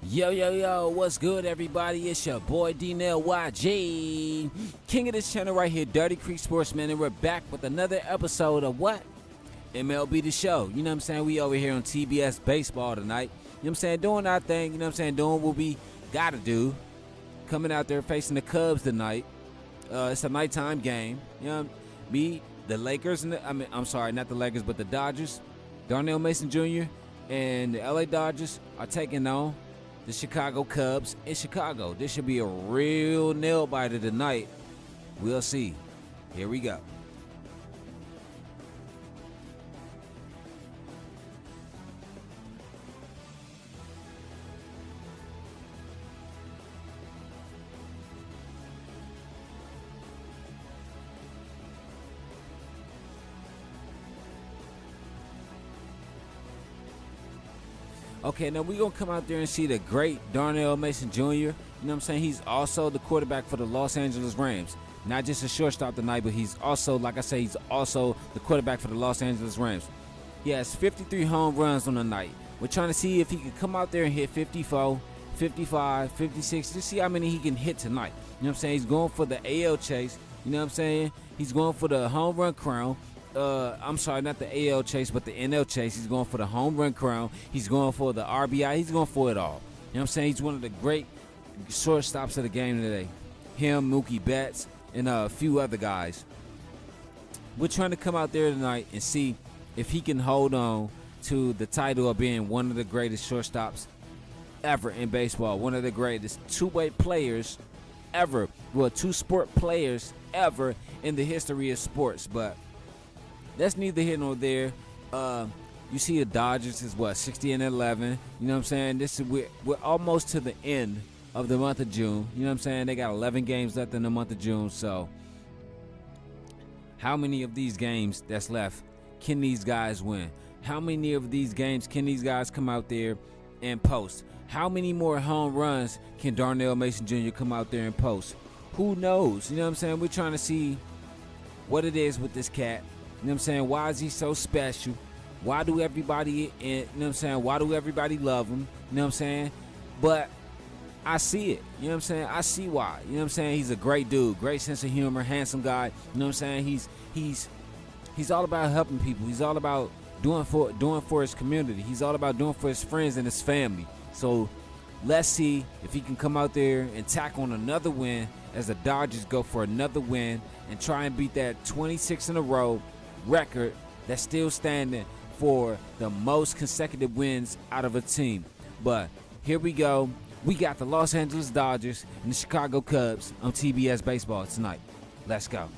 Yo, yo, yo, what's good, everybody? It's your boy, Darnell YG, king of this channel right here, Dirty Creek Sportsman, and we're back with another episode of what? MLB The Show. You know what I'm saying? We over here on TBS Baseball tonight. You know what I'm saying? Doing our thing, you know what I'm saying? Doing what we gotta do. Coming out there facing the Cubs tonight. It's a nighttime game. You know, the Lakers, I'm sorry, not the Lakers, but the Dodgers, Darnell Mason Jr., and the LA Dodgers are taking on the Chicago Cubs in Chicago. This should be a real nail biter tonight. We'll see. Here we go. Okay, now we're going to come out there and see the great Darnell Mason Jr. You know what I'm saying? He's also the quarterback for the Los Angeles Rams. Not just a shortstop tonight, but he's also, like I say, he's also the quarterback for the Los Angeles Rams. He has 53 home runs on the night. We're trying to see if he can come out there and hit 54, 55, 56, just see how many he can hit tonight. You know what I'm saying? He's going for the AL chase. You know what I'm saying? He's going for the home run crown. I'm sorry, not the AL chase, but the NL chase. He's going for the home run crown. He's going for the RBI. He's going for it all. You know what I'm saying? He's one of the great shortstops of the game today. Him, Mookie Betts, and a few other guys. We're trying to come out there tonight and see if he can hold on to the title of being one of the greatest shortstops ever in baseball. One of the greatest two-way players ever. Well, two-sport players ever in the history of sports. But that's neither here nor there. You see the Dodgers is what, 60-11. You know what I'm saying? We're almost to the end of the month of June. You know what I'm saying? They got 11 games left in the month of June. So how many of these games that's left can these guys win? How many of these games can these guys come out there and post? How many more home runs can Darnell Mason Jr. come out there and post? Who knows? You know what I'm saying? We're trying to see what it is with this cat. You know what I'm saying? Why is he so special? Why do everybody, you know what I'm saying? Why do everybody love him? You know what I'm saying? But I see it. You know what I'm saying? I see why. You know what I'm saying? He's a great dude, great sense of humor, handsome guy. You know what I'm saying? He's all about helping people. He's all about doing for his community. He's all about doing for his friends and his family. So let's see if he can come out there and tack on another win as the Dodgers go for another win and try and beat that 26 in a row record that's still standing for the most consecutive wins out of a team. But here we go. We got the Los Angeles Dodgers and the Chicago Cubs on TBS Baseball tonight. Let's go.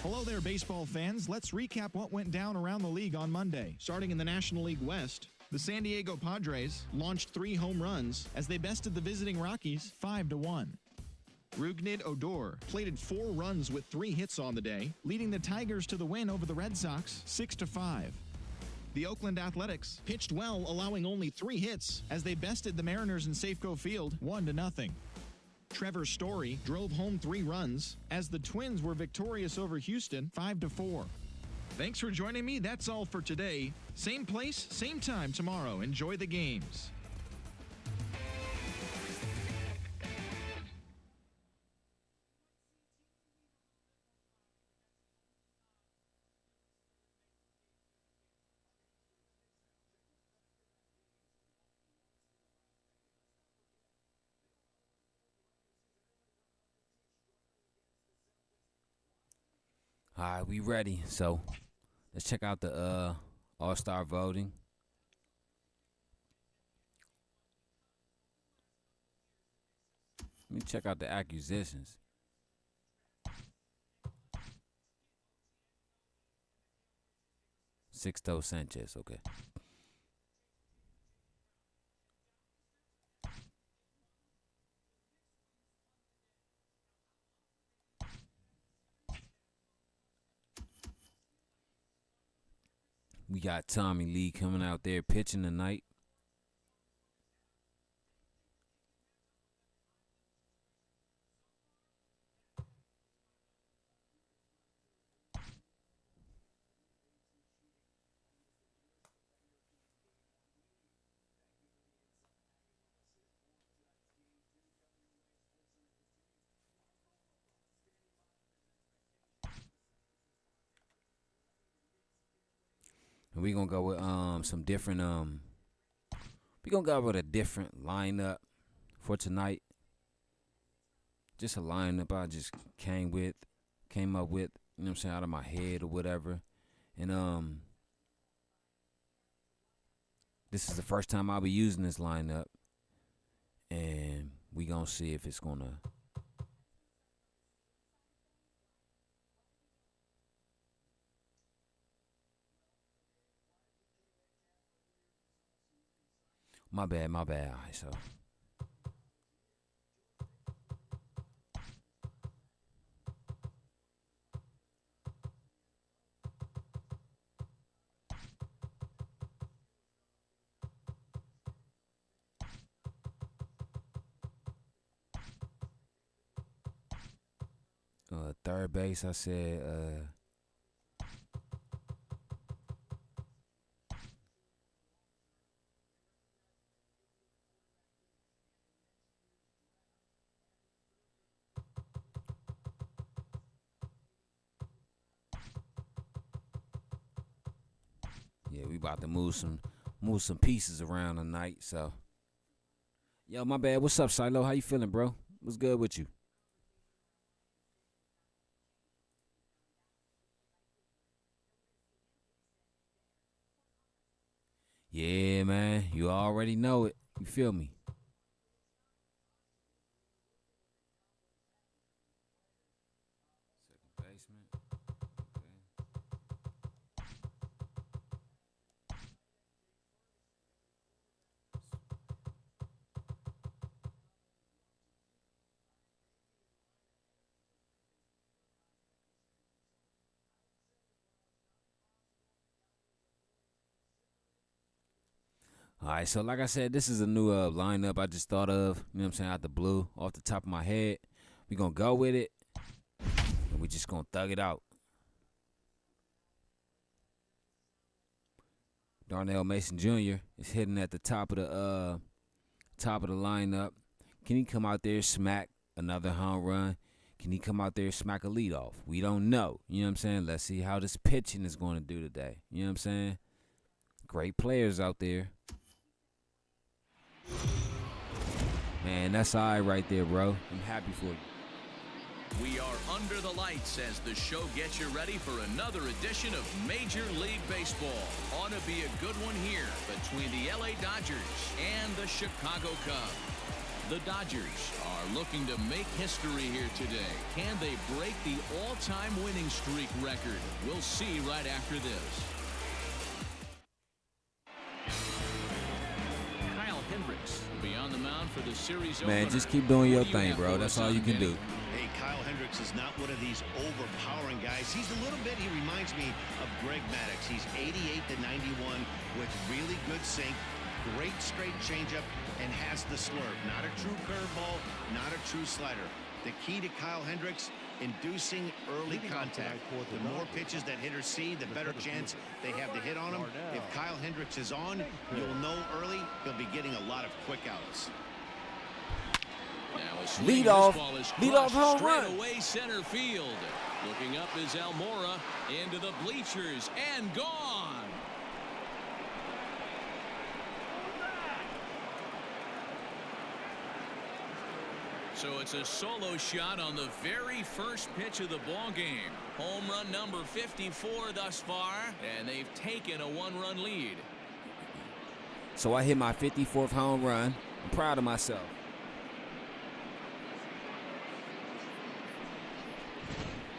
Hello there, baseball fans. Let's recap what went down around the league on Monday. Starting in the National League West, the San Diego Padres launched 3 home runs as they bested the visiting Rockies 5-1. Rougned Odor plated 4 runs with 3 hits on the day, leading the Tigers to the win over the Red Sox 6-5. The Oakland Athletics pitched well, allowing only 3 hits as they bested the Mariners in Safeco Field 1-0. Trevor Story drove home 3 runs as the Twins were victorious over Houston 5-4. Thanks for joining me. That's all for today. Same place, same time tomorrow. Enjoy the games. All right, we ready. So let's check out the All-Star voting. Let me check out the acquisitions. Sixto Sanchez, okay. We got Tommy Lee coming out there pitching tonight. And we're gonna go with some different we're gonna go with a different lineup for tonight. Just a lineup I just came up with, you know what I'm saying, out of my head or whatever. And this is the first time I'll be using this lineup. And we gonna see if it's gonna My bad. All right, so third base, I said yeah, we about to move some pieces around tonight. So, yo, my bad. What's up, Silo? How you feeling, bro? What's good with you? Yeah, man. You already know it. You feel me? Second baseman. All right, so like I said, this is a new lineup I just thought of, you know what I'm saying, out the blue, off the top of my head. We're going to go with it, and we just going to thug it out. Darnell Mason Jr. is hitting at the top of the lineup. Can he come out there, smack another home run? Can he come out there, smack a leadoff? We don't know. You know what I'm saying? Let's see how this pitching is going to do today. You know what I'm saying? Great players out there. Man, that's all right right there, bro. I'm happy for you. We are under the lights as the show gets you ready for another edition of Major League Baseball. Ought to be a good one here between the LA Dodgers and the Chicago Cubs. The Dodgers are looking to make history here today. Can they break the all-time winning streak record? We'll see right after this. Kyle Hendricks will be on the mound for the series opener. Man, just keep doing your thing, bro. That's all you can do. Hey, Kyle Hendricks is not one of these overpowering guys. He's a little bit, he reminds me of Greg Maddux. He's 88 to 91 with really good sink, great straight changeup, and has the slurve. Not a true curveball, not a true slider. The key to Kyle Hendricks, inducing early contact. The more pitches that hitters see, the better chance they have to hit on him. If Kyle Hendricks is on, you'll know early he'll be getting a lot of quick outs. Lead off home straight run. Away center field. Looking up is Almora into the bleachers and gone. So it's a solo shot on the very first pitch of the ball game. Home run number 54 thus far, and they've taken a one-run lead. So I hit my 54th home run. I'm proud of myself.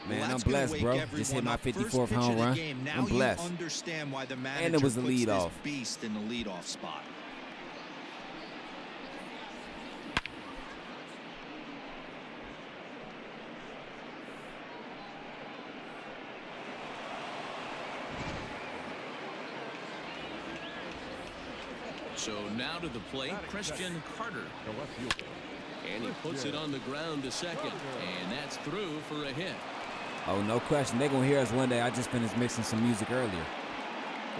Man, I'm blessed, bro. Just hit my 54th home run. I'm blessed. Understand why the manager And it was the puts lead this off. beast in the leadoff spot. So now to the plate, Christian Carter. And he puts it on the ground to second. And that's through for a hit. Oh, no question. They're going to hear us one day. I just finished mixing some music earlier.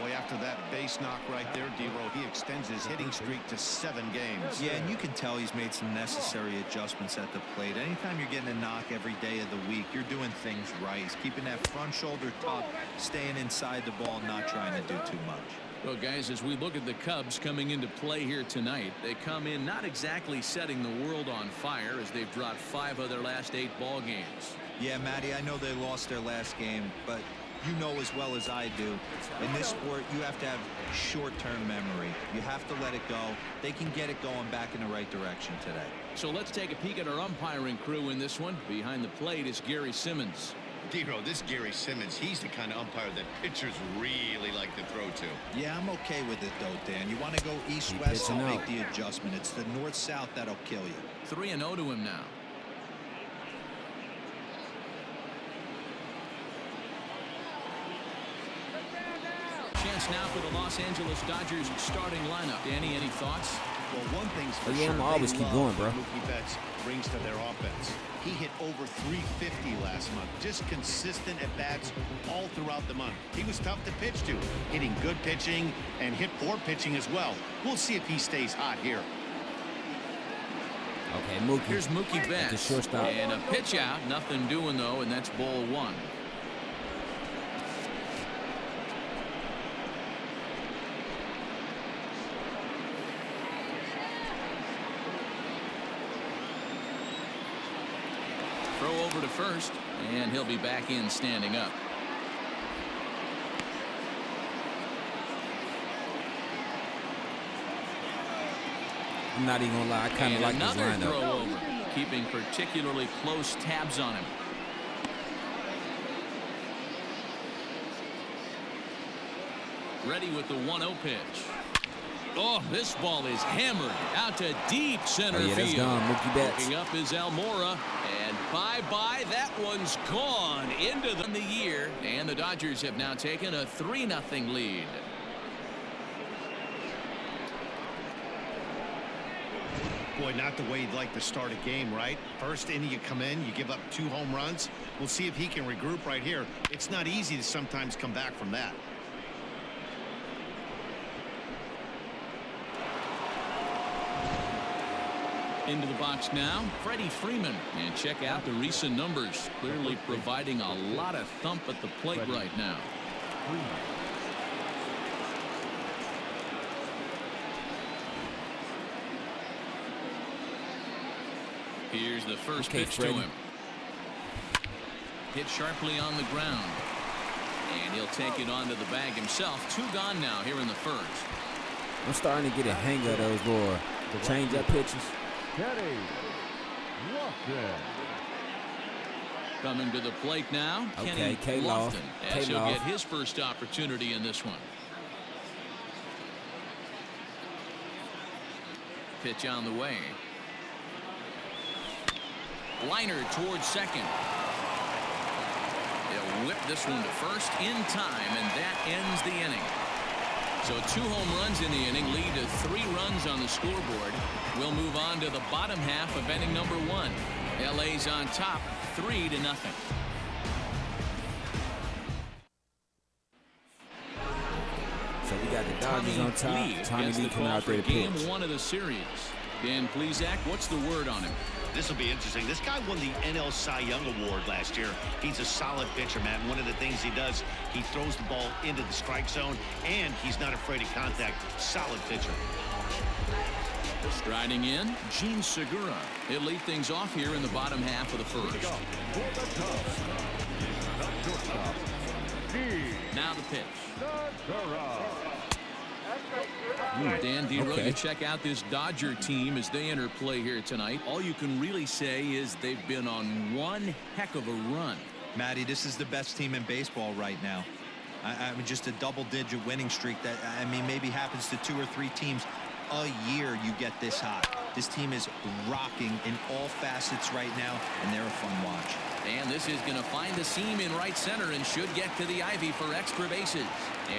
Boy, after that base knock right there, D-Row, he extends his hitting streak to 7 games. Yeah, and you can tell he's made some necessary adjustments at the plate. Anytime you're getting a knock every day of the week, you're doing things right. He's keeping that front shoulder tucked, staying inside the ball, not trying to do too much. Well, guys, as we look at the Cubs coming into play here tonight, they come in not exactly setting the world on fire as they've dropped 5 of their last 8 ball games. Yeah, Matty, I know they lost their last game, but you know as well as I do, in this sport, you have to have short-term memory. You have to let it go. They can get it going back in the right direction today. So let's take a peek at our umpiring crew in this one. Behind the plate is Gary Simmons. D-Row, this Gary Simmons, he's the kind of umpire that pitchers really like to throw to. Yeah, I'm okay with it, though, Dan. You want to go east-west and make the adjustment. It's the north-south that'll kill you. 3-0 to him now. Chance now for the Los Angeles Dodgers starting lineup. Danny, any thoughts? Well, one thing's for yeah, sure, I'm always keep going, bro. Mookie Betts brings to their offense. He hit over 350 last month. Just consistent at bats all throughout the month. He was tough to pitch to, hitting good pitching and hit poor pitching as well. We'll see if he stays hot here. Okay, Mookie. Here's Mookie Betts. The shortstop. And a pitch out. Nothing doing, though, and that's ball 1. Throw over to first, and he'll be back in standing up. I'm not even gonna lie, I kind of like this lineup. Another throw lineup. over, keeping particularly close tabs on him. Ready with the 1-0 pitch. Oh, this ball is hammered out to deep center Oh, yeah, that's field. gone. Mookie Betts. Looking up is Almora, and bye-bye. That one's gone into the year, and the Dodgers have now taken a 3-0 lead. Boy, not the way you'd like to start a game, right? First inning, you come in, you give up 2 home runs. We'll see if he can regroup right here. It's not easy to sometimes come back from that. Into the box now, Freddie Freeman. And check out the recent numbers. Clearly providing a lot of thump at the plate right now. Here's the first pitch to him. Hit sharply on the ground. And he'll take it onto the bag himself. 2 gone now here in the first. I'm starting to get a hang of those little change-up pitches. Coming to the plate now, Okay, Kenny Lofton, as he'll K-Loft. get his first opportunity in this one. Pitch on the way. Liner towards second. They'll whip this one to first in time, and that ends the inning. So 2 home runs in the inning lead to 3 runs on the scoreboard. We'll move on to the bottom half of inning number 1. LA's on top 3-0. So we got the Dodgers on top. Tommy Lee coming out there to game pitch. 1 of the series. Dan Plesac, what's the word on him? This will be interesting. This guy won the NL Cy Young Award last year. He's a solid pitcher, man. One of the things he does, he throws the ball into the strike zone, and he's not afraid of contact. Solid pitcher. Striding in, Gene Segura. He'll lead things off here in the bottom half of the first. Now the pitch. Dan D-Row, you check out this Dodger team as they enter play here tonight. All you can really say is they've been on one heck of a run. Matty, this is the best team in baseball right now. I mean, just a double-digit winning streak that, I mean, maybe happens to 2 or 3 teams a year. You get this hot. This team is rocking in all facets right now, and they're a fun watch. And this is going to find the seam in right center and should get to the ivy for extra bases.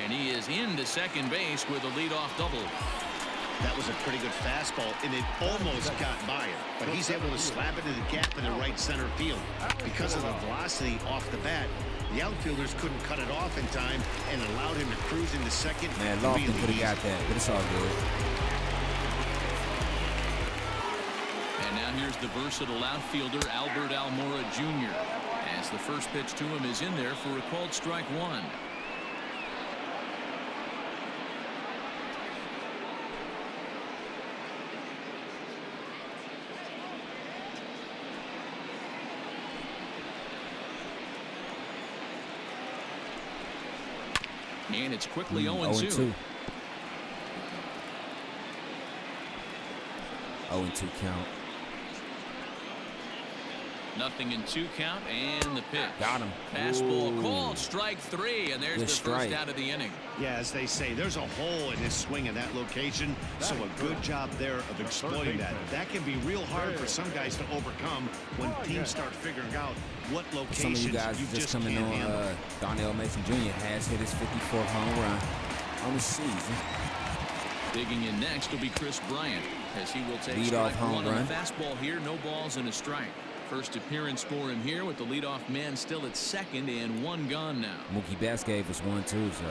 And he is into second base with a leadoff double. That was a pretty good fastball, and it almost got by him. But he's able to slap it in the gap in the right center field. Because of the velocity off the bat, the outfielders couldn't cut it off in time and allowed him to cruise into second. Man, Lofton could have got that, but it's all good. And now here's the versatile outfielder, Albert Almora Jr. As the first pitch to him is in there for a called strike one. And it's quickly 0-2. 0-2 count. Nothing in 2 count, and the pitch. Got him. Fastball called strike 3, and there's the first out of the inning. Yeah, as they say, there's a hole in his swing in that location, so a good job there of exploiting that. That can be real hard for some guys to overcome when teams start figuring out what locations Some of you guys just coming can't on. handle. Darnell Mason Jr. has hit his 54th home run on the season. Digging in next will be Chris Bryant, as he will take Lead-off strike home one on run. the fastball here. No balls and a strike. First appearance for him here with the leadoff man still at second and 1 gone now. Mookie Betts gave us 1 too, so.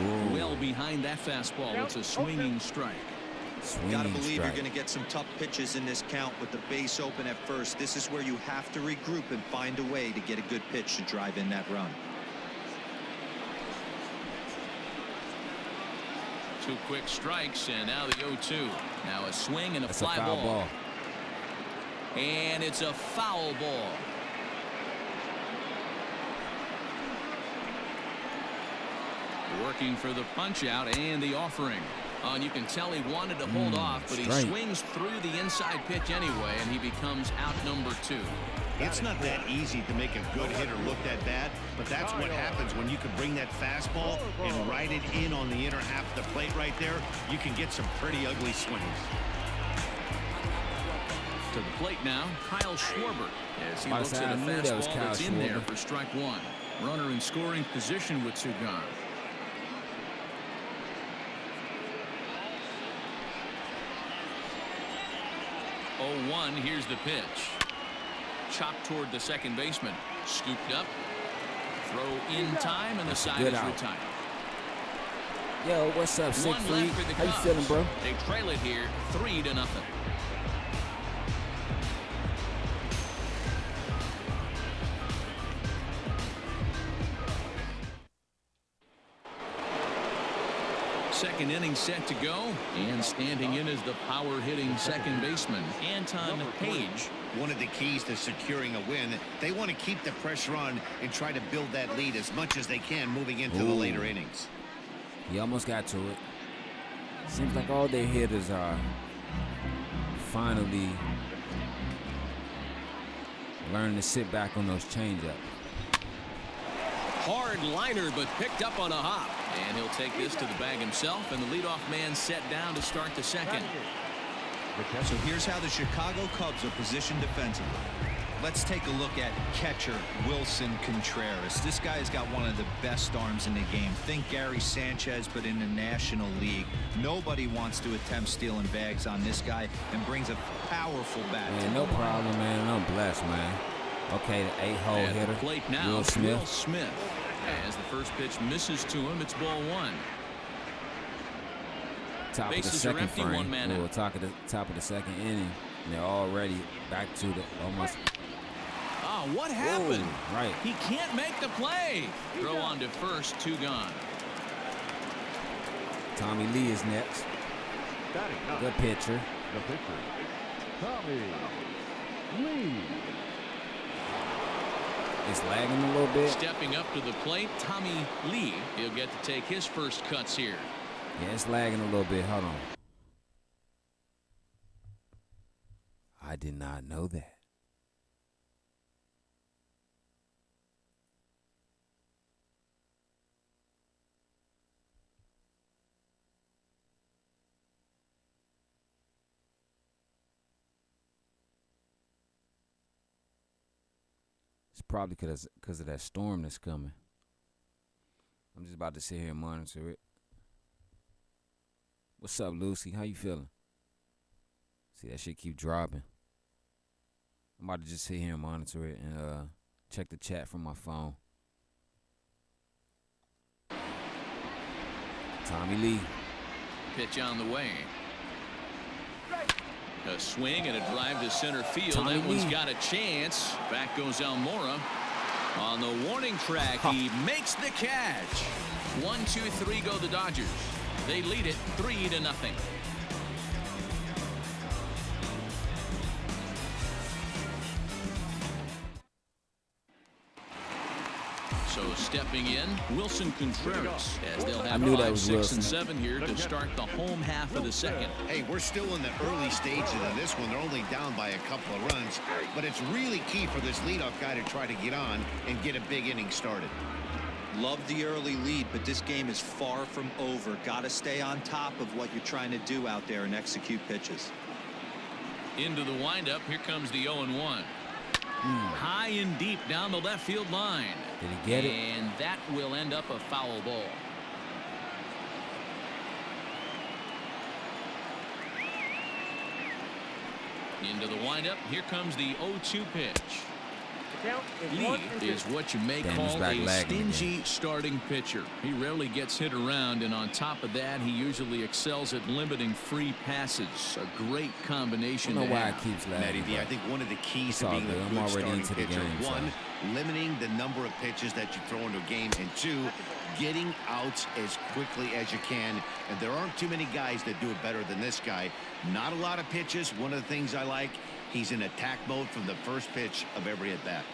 Ooh. Well behind that fastball. It's a swinging strike. Gotta believe you're going to get some tough pitches in this count with the base open at first. This is where you have to regroup and find a way to get a good pitch to drive in that run. 2 quick strikes, and now the 0-2. Now a swing and a fly foul ball. And it's a foul ball. Working for the punch out and the offering. And you can tell he wanted to hold off, but he swings through the inside pitch anyway, and he becomes out number 2. It's not that easy to make a good hitter look that bad, but that's what happens when you can bring that fastball and ride it in on the inner half of the plate right there. You can get some pretty ugly swings. To the plate now, Kyle Schwarber, as he I looks said, at a I knew that was fastball Kyle that's in there Schwarber. for strike 1. Runner in scoring position with 2 gone. Oh, 1, here's the pitch. Chopped toward the second baseman. Scooped up. Throw in time, and the side is retired. Yo, what's up, One Siegfried? left for the How you Cubs. feeling, bro? They trail it here 3-0. Second inning set to go, and standing in is the power hitting second baseman, Anton Page. One of the keys to securing a win, they want to keep the pressure on and try to build that lead as much as they can moving into the later innings. He almost got to it. Seems like all their hitters are finally learning to sit back on those changeups. Hard liner, but picked up on a hop. And he'll take this to the bag himself, and the leadoff man set down to start the second. So here's how the Chicago Cubs are positioned defensively. Let's take a look at catcher Wilson Contreras. This guy has got one of the best arms in the game. Think Gary Sanchez, but in the National League. Nobody wants to attempt stealing bags on this guy, and brings a powerful bat. Man, no problem, man. I'm blessed, man. Okay, the 8-hole At hitter, the plate now, Will Smith. Will Smith. As the first pitch misses to him, it's ball 1. Top of the Bases are second empty, frame. 1 man Or out. top of the second inning. And they're already back to the almost. Oh, what happened? Ooh, right. He can't make the play. Throw on to first, 2 gone. Tommy Lee is next. Good pitcher. The pitcher, Tommy Lee. It's lagging a little bit. Stepping up to the plate, Tommy Lee. He'll get to take his first cuts here. Yeah, it's lagging a little bit. Hold on. I did not know that. It's probably because of that storm that's coming. I'm just about to sit here and monitor it. What's up, Lucy? How you feeling? See, that shit keep dropping. I'm about to just sit here and monitor it and check the chat from my phone. Tommy Lee. Pitch on the way. A swing and a drive to center field. Tommy That one's Lee. got a chance. Back goes Almora. On the warning track, he makes the catch. 1, 2, 3 go the Dodgers. They lead it 3-0. So stepping in, Wilson Contreras, as they'll have knew that 5, was 6, Wilson. and 7 here to start the home half of the second. Hey, we're still in the early stages of this one. They're only down by a couple of runs, but it's really key for this leadoff guy to try to get on and get a big inning started. Love the early lead, but this game is far from over. Got to stay on top of what you're trying to do out there and execute pitches. Into the windup, here comes the 0-1. High and deep down the left field line. Did he get it? And that will end up a foul ball. Into the windup, here comes the 0-2 pitch. Lee is what you may Damn, call he's back a lagging stingy again. starting pitcher. He rarely gets hit around, and on top of that, he usually excels at limiting free passes. A great combination. I don't know to why it have. keeps Matty lagging. D, I think one of the keys It's to all being good. a I'm good already starting into the pitcher, game, so. one, limiting the number of pitches that you throw into a game, and two, getting outs as quickly as you can. And there aren't too many guys that do it better than this guy. Not a lot of pitches. One of the things I like, he's in attack mode from the first pitch of every at bat.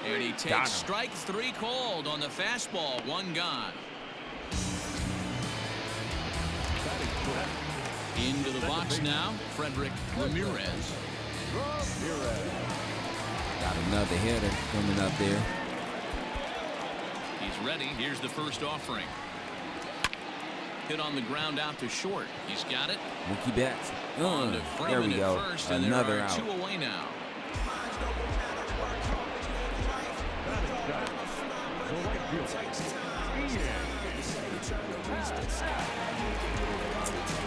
And he Got takes him. strike 3 called on the fastball. 1 gone. Into the box now, Frederick Ramirez. Got another hitter coming up there. He's ready. Here's the first offering. Hit on the ground out to short. He's got it. Mookie Betts. On to There Freeman we at go. first, and Another there are out. 2 away now.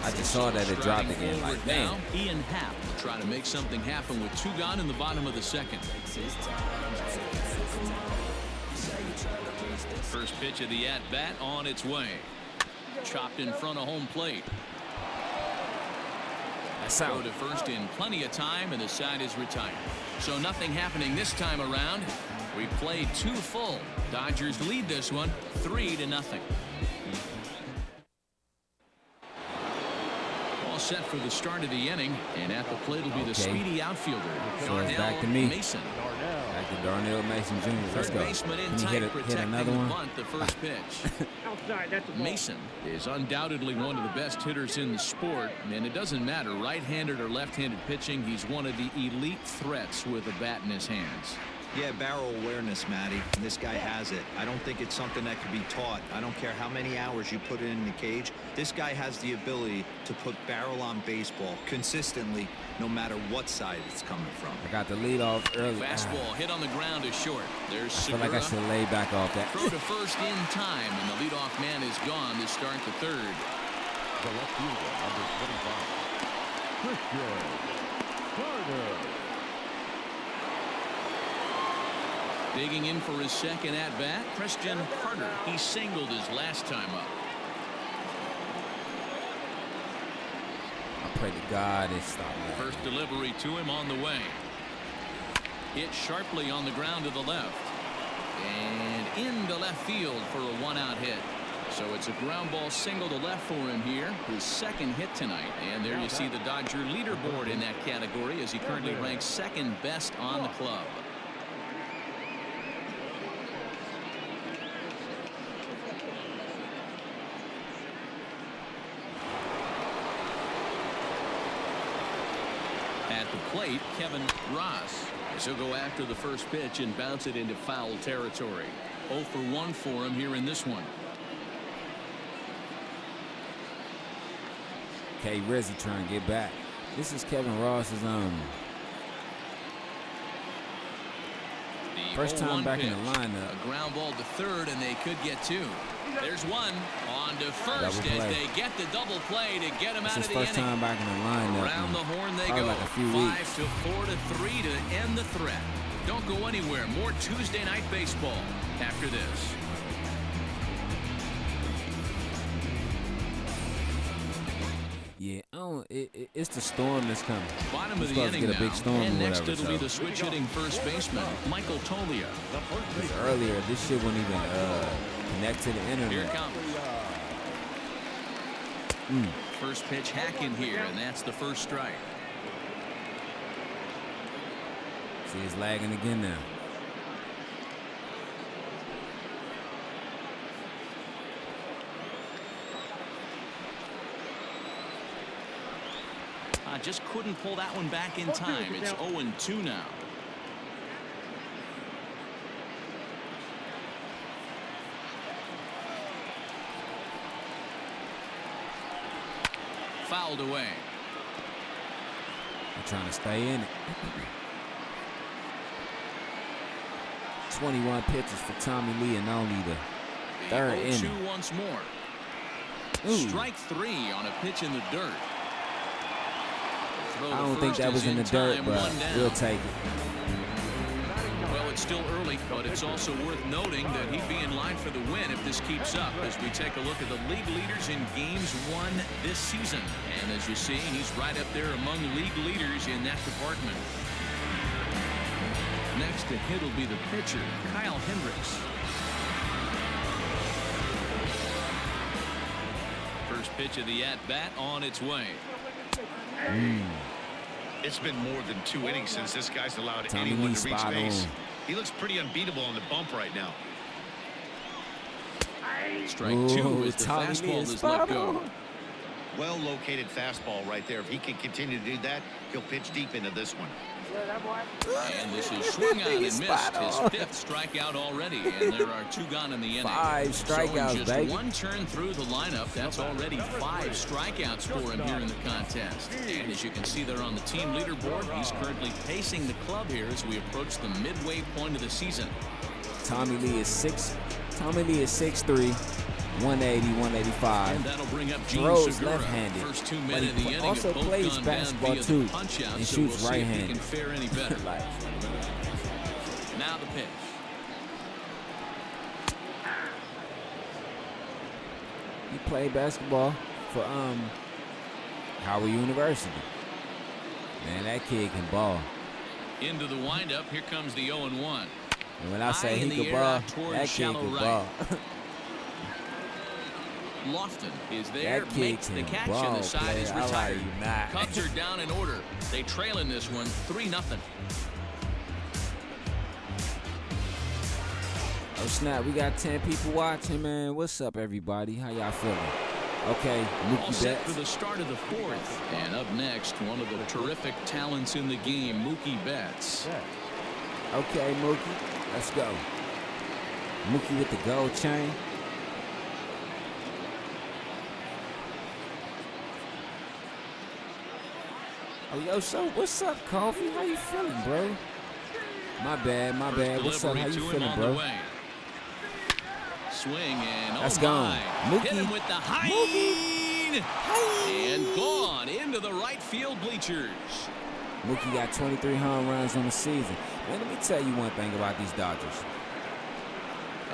I just saw that it dropped again. Forward Like, now, damn. Ian Happ will try to make something happen with 2 gone in the bottom of the second. First pitch of the at-bat on its way. Chopped in front of home plate. That's Go out. to first in plenty of time, and the side is retired. So nothing happening this time around. We played 2 full. Dodgers lead this one 3-0. All set for the start of the inning, and at the plate will be the Okay. speedy outfielder, So it's back Darnell to me. Mason. Back to Darnell Mason Jr. Let's Third go. baseman in Can he tight, hit protecting another the one? bunt, the first pitch. Mason is undoubtedly one of the best hitters in the sport, and it doesn't matter right-handed or left-handed pitching. He's one of the elite threats with a bat in his hands. Yeah, barrel awareness, Matty. And this guy has it. I don't think it's something that can be taught. I don't care how many hours you put in the cage. This guy has the ability to put barrel on baseball consistently, no matter what side it's coming from. I got the lead off early. Fastball hit on the ground is short. There's I feel like I Segura. should lay back off that. Throw to first in time, and the leadoff man is gone to start the third. The left fielder, number 25, Christian Carter. Digging in for his second at-bat, Christian Carter. He singled his last time up. I pray to God it stopped. First delivery to him on the way. Hit sharply on the ground to the left. And into left field for a 1-out hit. So it's a ground ball single to left for him here. His second hit tonight. And there you see the Dodger leaderboard in that category as he currently ranks second best on the club. At the plate, Kevin Ross. As he'll go after the first pitch and bounce it into foul territory. 0 for 1 for him here in this one. Okay, Rizzy trying to get back. This is Kevin Ross's First time 0-1 back in pitch. the lineup. A ground ball to third, and they could get two. There's one on to first Double as play. they get the double play to get him It's out his of the first inning. time back in the lineup. Around the horn they probably go. like a few 5 weeks. to 4 to 3 to end the threat. Don't go anywhere. More Tuesday night baseball after this. Yeah, it's the storm that's coming. Bottom We're of the supposed to inning get a big now. storm And or next whatever, it'll be so. the switch hitting first baseman, Michael Tolia. Because earlier, this shit wouldn't even connect to the Here internet. it comes. First pitch hack in here, and that's the first strike. See, it's lagging again now. Just couldn't pull that one back in time. It's 0-2 now. Fouled away. They're trying to stay in it. 21 pitches for Tommy Lee and only the third The inning. 0-2 once more. Ooh. Strike three on a pitch in the dirt. Throw to I don't think first that is was in the time, dirt, but one down. we'll take it. Well, it's still early, but it's also worth noting that he'd be in line for the win if this keeps up as we take a look at the league leaders in games won this season. And as you see, he's right up there among league leaders in that department. Next to hit will be the pitcher, Kyle Hendricks. First pitch of the at-bat on its way. It's been more than 2 innings since this guy's allowed Tommy anyone Lee to reach spot base. on. He looks pretty unbeatable on the bump right now. Strike Ooh, two as the Tommy Lee fastball is is let spot go. on. Well located fastball right there. If he can continue to do that, he'll pitch deep into this one. And this is swung on and He's missed. spot His on. 5th strikeout already, and there are 2 gone in the inning. 5 So strikeouts, in just baby. 1 turn through the lineup, that's already 5 strikeouts for him here in the contest. And as you can see there on the team leaderboard, he's currently pacing the club here as we approach the midway point of the season. Tommy Lee is 6'3", 180, 185. And that'll bring up Gene Throws Segura. left-handed, First 2 but men he in the inning also have both plays gone basketball down via too, the punch-out, and so shoots we'll see if he right-handed. can fare any better. Like, Now the pitch. he played basketball for Howard University. Man, that kid can ball. Into the windup. Here comes the 0-1. And when I say High in he the can air ball, out towards that kid shallow can right. ball. Lofton is there, That kid makes the can catch, ball, and the side is player. I like retired. you not. Cubs are down in order. They trail in this one 3-0. Oh snap, we got 10 people watching, man. What's up, everybody? How y'all feeling? Okay, All Mookie set for Betts. the start of the 4th. And up next, one of the terrific talents in the game, Mookie Betts. Okay, Mookie, let's go. Mookie with the gold chain. Oh, yo, so what's up, Coffee? How you feeling, bro? My bad, my bad. What's up? How you feeling, bro? Swing and That's oh gone. my. Mookie. Hit him with the high. And gone into the right field bleachers. Mookie got 23 home runs on the season. Man, let me tell you one thing about these Dodgers.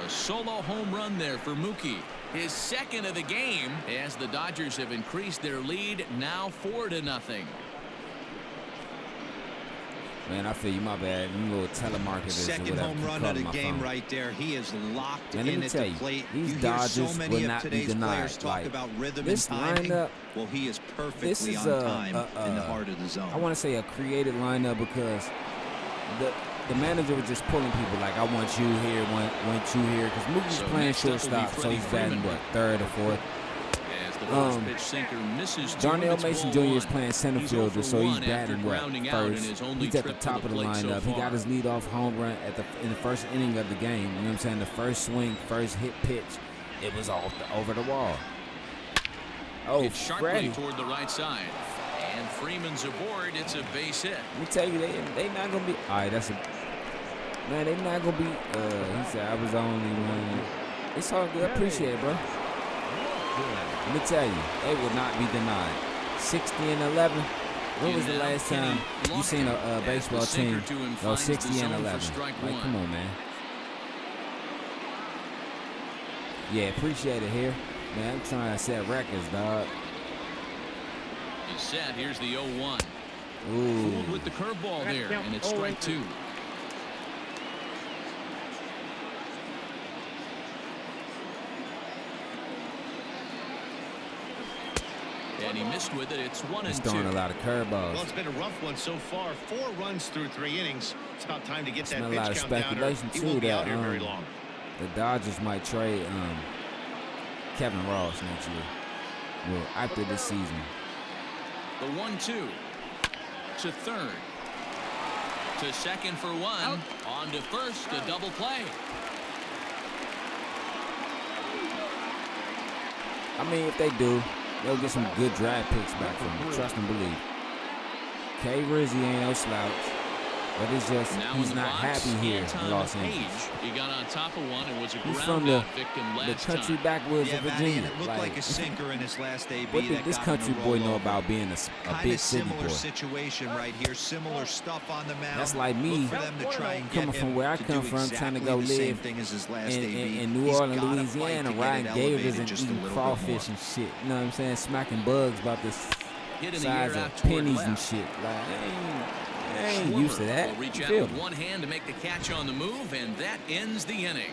A solo home run there for Mookie. His 2nd of the game as the Dodgers have increased their lead now 4-0. Man, I feel you. My bad. You little telemarketers. Second home run of the game right there. He is locked Man, let in me at tell the you, plate. these You hear Dodgers so will many of not be today's denied. players talk Like, about rhythm and this timing. lineup, Well, he is this perfectly is on time in the heart of the zone. I want to say a created lineup because the manager was just pulling people like, I want you here, want you here. Because Mookie's So playing next up will be shortstop, so Freddie he's batting, Freeman. what, 3rd or 4th? As the first pitch sinker misses two, Darnell it's Mason ball Jr. is one. playing center He's fielder, 0 for so he's 1 after batting, what, grounding out in his first? only He's at the trip to top of the plate so lineup. He far. got his leadoff home run in the first inning of the game. You know what I'm saying? The first swing, first hit pitch, it was over the wall. Oh, Hit sharply Freddie. toward the right side. And Freeman's aboard. It's a base hit. Let me tell you, they not gonna be. All right, that's a. Man, they not gonna be. He said I was the only one. It's all good. I appreciate it, bro. Let me tell you, they will not be denied. 60-11. When was the last time you seen a baseball team go 60-11? Like, come on, man. Yeah, appreciate it here. Man, I'm trying to set records, dog. He's set. Here's the 0-1. Ooh. Fooled with the curveball there, and it's strike 2. And he missed with it. It's 1-2. He's throwing a lot of curveballs. Well, it's been a rough one so far. 4 runs through 3 innings. It's about time to get that a pitch lot of count down. speculation He too won't be out that here very long. the Dodgers might trade Kevin Ross next year. Well, after this season. The 1-2 to third. To second for 1. On to first. A double play. I mean, if they do, they'll get some good draft picks back from him. Trust and believe. K. Rizzy ain't no slouch. But it's just he's not happy here in Los Angeles. He got on top of one and was a He's ground from the victim last country time. backwoods of Virginia. It looked like a sinker in his last AB. What did this country boy know about being a big city boy? Similar situation right here. Similar stuff on the mound. That's like me for them to try and coming get from him where I to come do from, trying to exactly go the same live thing as his last AB. in New He's Orleans, gotta Louisiana, fight to riding get it elevated gators and just a eating little bit crawfish more. and shit. You know what I'm saying? Smacking bugs about this Hit in the size air of out toward pennies and left. shit. Like, I ain't used to that. Will reach You out feel with me? one hand to make the catch on the move, and that ends the inning.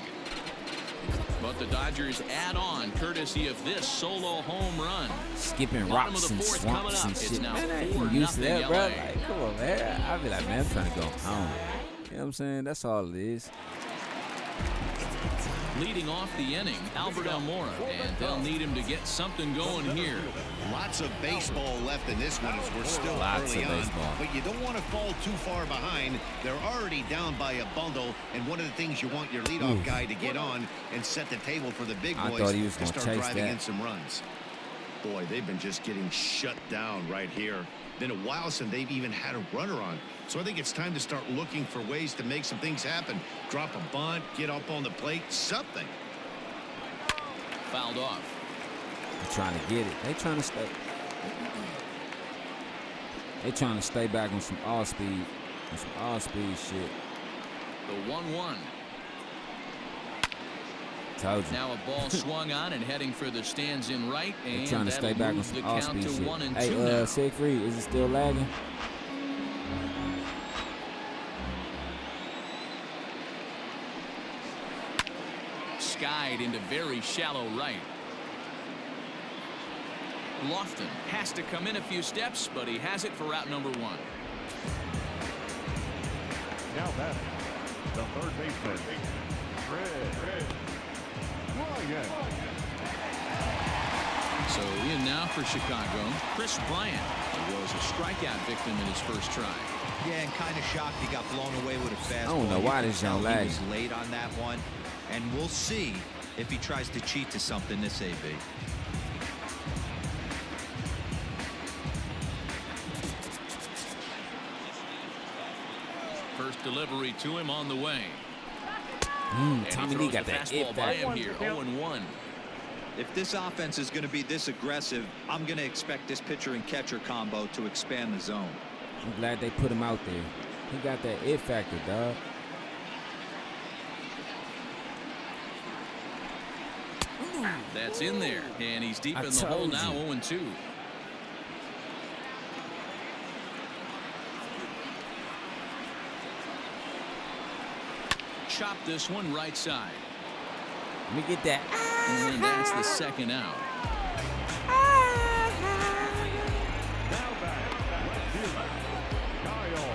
But the Dodgers add on courtesy of this solo home run. Skipping Bottom rocks of the and fourth swamps coming up. and It's shit. now Man, I ain't 4-0 used to that, bro. LA. Like, come on, man. I be like, man, I'm trying to go home. You know what I'm saying? That's all it is. Leading off the inning, Albert Almora, and they'll need him to get something going here. Lots of baseball left in this one as we're still Lots early of on. baseball. But you don't want to fall too far behind. They're already down by a bundle, and one of the things you want your leadoff guy to get on and set the table for the big I boys thought he was to gonna start chase driving that. in some runs. Boy, they've been just getting shut down right here. Been a while since they've even had a runner on. So I think it's time to start looking for ways to make some things happen. Drop a bunt, get up on the plate, something. Fouled off. They're trying to get it. They trying to stay. They trying to stay back on some all speed. On some all speed shit. The 1-1. Told you. Now a ball swung on and heading for the stands in right, They're and trying to stay that'll back on move some the all count speed to shit. 1-2 Hey, now. Siegfried, is it still lagging? Skied into very shallow right. Lofton has to come in a few steps, but he has it for route number 1. Now batting, the third baseman, Fred Bryant. So in now for Chicago, Chris Bryant. He was a strikeout victim in his first try. Yeah, and kind of shocked he got blown away with a fastball. I don't know why You can this young tell he lad- was late on that one, and we'll see if he tries to cheat to something this AB. First delivery to him on the way. And Tommy he Lee throws got the that fastball it by back. him here, 0-1. If this offense is going to be this aggressive, I'm going to expect this pitcher and catcher combo to expand the zone. I'm glad they put him out there. He got that it factor, dog. That's in there, and he's deep I in the hole told now, you. 0-2. Chop this one right side. Let me get that. And that's the second out. Now batting, left fielder, Kyle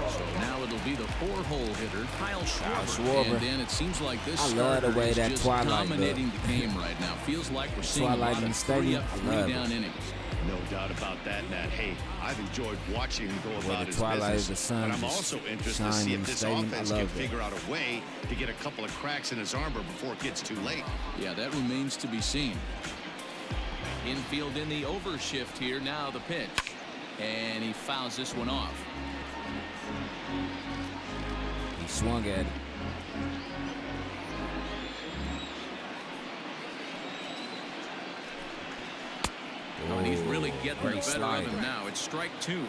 Schwarber. Now it'll be the 4-hole hitter, Kyle Schwarber. Schwarber. And Dan, it seems like this I love the starter way is that just Twilight dominating the game right now. Feels like we're seeing a Twilight lot in of the stadium. 3-up, I love 3-down it. innings. No doubt about that, Nat. Hey, I've enjoyed watching him go Where about the his twilight business. of the sun But I'm just also interested to shines see in if the this stadium. I offense can love that. figure out a way to get a couple of cracks in his armor before it gets too late. Yeah, that remains to be seen. Infield in the overshift here. Now the pitch. And he fouls this one off. Swung at it. Oh, and he's really getting the Great better slider. of him now. It's strike 2.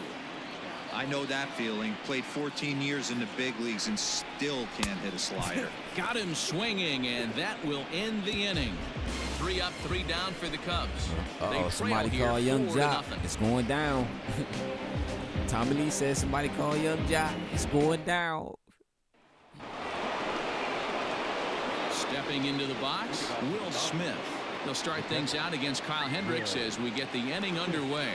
I know that feeling. Played 14 years in the big leagues and still can't hit a slider. Got him swinging, and that will end the inning. 3 up, 3 down for the Cubs. They trail Somebody here call Young 4-0. Ja. It's going down. Tommy Lee says somebody call Young Ja. It's going down. Stepping into the box, Will Smith. They'll start things out against Kyle Hendricks as we get the inning underway.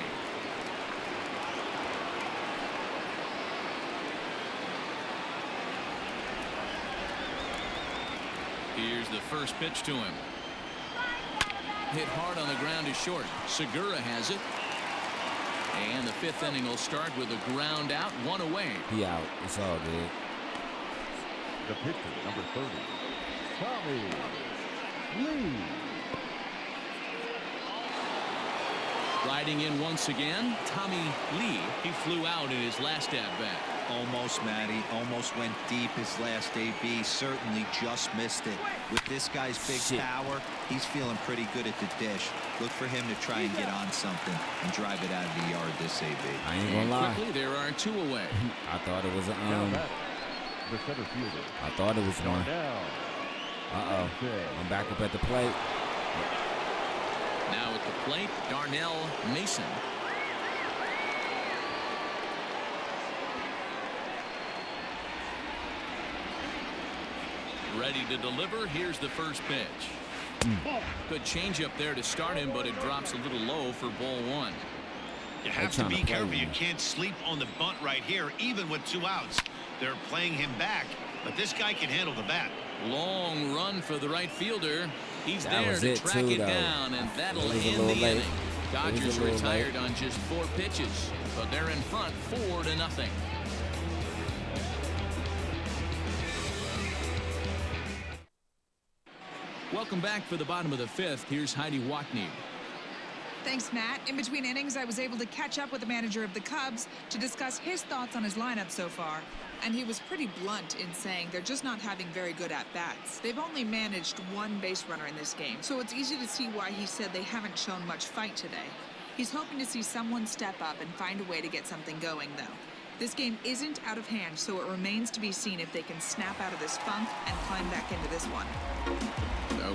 Here's the first pitch to him. Hit hard on the ground to short. Segura has it. And the 5th inning will start with a ground out, 1 away. He out. It's all good. The pitcher, number 30, Tommy Lee. Riding in once again, Tommy Lee. He flew out in his last at-bat. Almost, Matty. Almost went deep his last AB. Certainly just missed it. With this guy's big power, he's feeling pretty good at the dish. Look for him to try and get on something and drive it out of the yard this AB. I ain't gonna lie. Quickly, there are 2 away. I thought it was a Now batting, the center fielder, I thought it was one. Darnell. I'm back up at the plate. Now at the plate, Darnell Mason. Ready to deliver. Here's the first pitch. Good changeup there to start him, but it drops a little low for ball 1. You have to trying be to play careful. with You him. can't sleep on the bunt right here, even with 2 outs. They're playing him back, but this guy can handle the bat. Long run for the right fielder. He's That there was to it, track too, it though. down, and that'll It was a end little the late. inning. It was a Dodgers little retired late. on just 4 pitches, but they're in front 4-0. Welcome back for the bottom of the 5th. Here's Heidi Watney. Thanks, Matt. In between innings, I was able to catch up with the manager of the Cubs to discuss his thoughts on his lineup so far. And he was pretty blunt in saying they're just not having very good at-bats. They've only managed 1 base runner in this game, so it's easy to see why he said they haven't shown much fight today. He's hoping to see someone step up and find a way to get something going, though. This game isn't out of hand, so it remains to be seen if they can snap out of this funk and climb back into this one.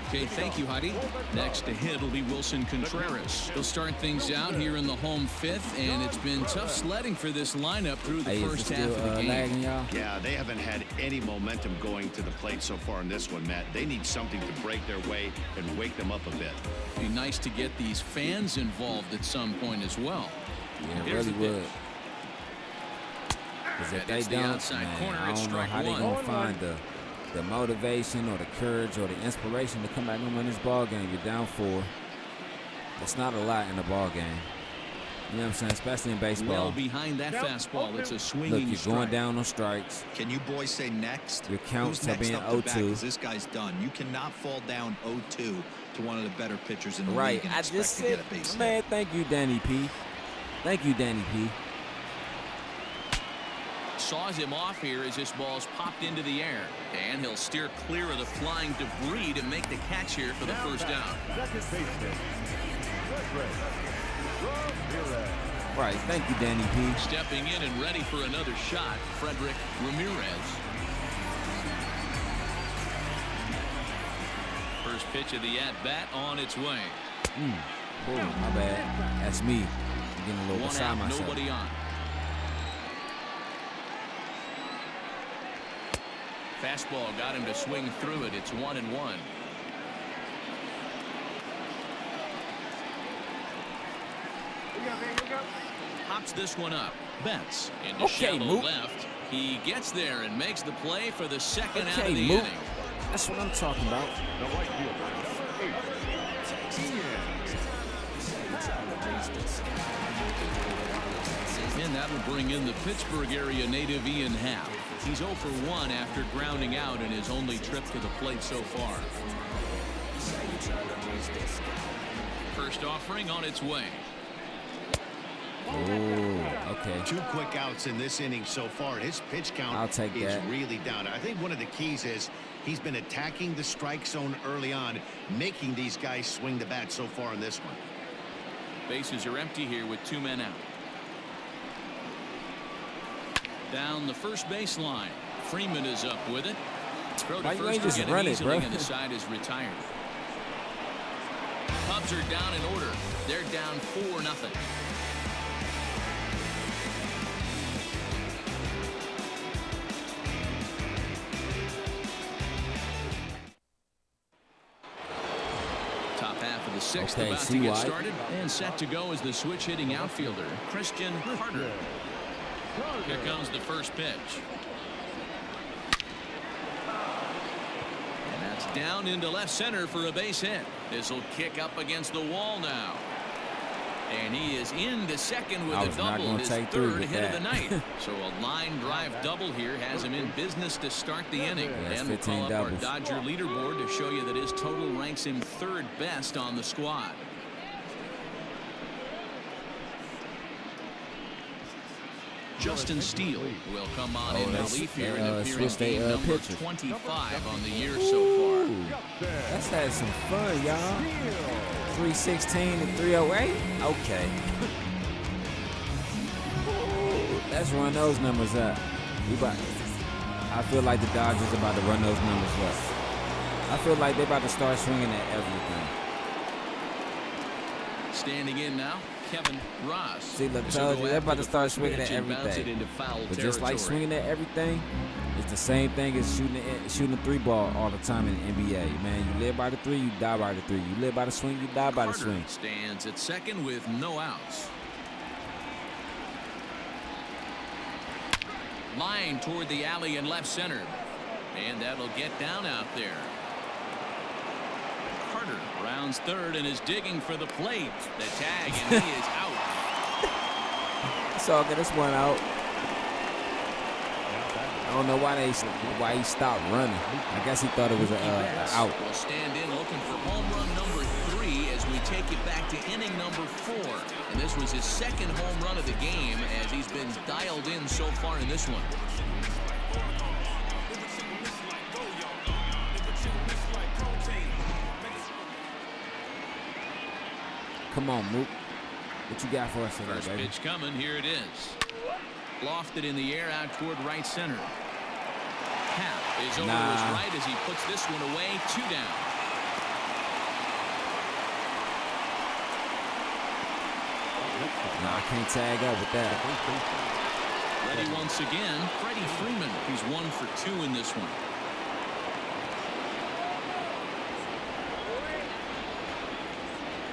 Okay, thank you, Heidi. Next to hit will be Wilson Contreras. He'll start things out here in the home 5th, and it's been tough sledding for this lineup through the Hey, is it first half still of the game. lagging, y'all? Yeah, they haven't had any momentum going to the plate so far in this one, Matt. They need something to break their way and wake them up a bit. Be nice to get these fans involved at some point as well. Yeah, it Here's really the would. pitch. Because if That is they the don't, outside man, corner. I It's don't know strike how they 1. gonna find the motivation or the courage or the inspiration to come back and win this ball game. You're down 4. It's not a lot in a ball game. You know what I'm saying? Especially in baseball. Well behind that fastball. It's a Look, swinging you're strike. going down on strikes. Can you boys say next? Your counts Who's are next being up to bat? 0-2. 'Cause this guy's done. You cannot fall down 0-2 to one of the better pitchers in the Right. league and I expect just to said, get a base hit. man, thank you, Danny P. Thank you, Danny P. Saws him off here as this ball's popped into the air. And he'll steer clear of the flying debris to make the catch here for the first down. Second baseman, Frederick Ramirez. Right. Thank you, Danny P. Stepping in and ready for another shot, Frederick Ramirez. First pitch of the at-bat on its way. Oh, my bad. That's me. I'm getting a little One beside out, myself. nobody on. Fastball got him to swing through it. It's 1-1. Hops this one up. Betts into Okay, shallow Mook. left. He gets there and makes the play for the second out Okay, of the Mook. inning. That's what I'm talking about. The right fielder, number 8, And that'll bring in the Pittsburgh area native Ian Happ. He's 0 for 1 after grounding out in his only trip to the plate so far. First offering on its way. Oh, Okay. 2 quick outs in this inning so far. His pitch count I'll take is that. really down. I think one of the keys is he's been attacking the strike zone early on, making these guys swing the bat so far in this one. Bases are empty here with 2 men out. Down the first baseline. Freeman is up with it. Throw to Why you first ain't just again run it, easily, bro? and the side is retired. Cubs are down in order. They're down 4-0. Top half of the 6th Okay, about see to get why? started, and set to go is the switch hitting outfielder Christian Carter. Here comes the first pitch. And that's down into left center for a base hit. This will kick up against the wall now. And he is into second with I a was not double, gonna his take three third with hit of the that. night. So a line drive double here has him in business to start the inning. That's And we'll 15 call up doubles. our Dodger leaderboard to show you that his total ranks him 3rd best on the squad. Justin Steele will come on in relief here and appear in game number 25 on the year so far. Let's have some fun, y'all. 316 and 308. Okay. Let's run those numbers up. I feel like the Dodgers about to run those numbers up. I feel like they're about to start swinging at everything. Standing in now, Kevin Ross. See, look, This will told go you, they're after about to the start first swinging at pitch and bounce it everything. into foul But just like territory. swinging at everything, it's the same thing as shooting a 3-ball all the time in the NBA. Man, you live by the 3, you die by the 3. You live by the swing, you die by the Carter swing. stands at second with no outs. Line toward the alley in left center. And that'll get down out there. Carter rounds third and is digging for the plate. The tag, and he is out. It's all good. It's one out. I don't know why he stopped running. I guess he thought it was an out. Will stand in looking for home run number 3 as we take it back to inning number 4. And this was his 2nd home run of the game as he's been dialed in so far in this one. Come on, Mook. What you got for us today, First baby? pitch coming. Here it is. Lofted in the air out toward right center. Hap is over to his right as he puts this one away. 2 down. No, I can't tag up with that. Ready once again, Freddie Freeman. He's 1 for 2 in this one.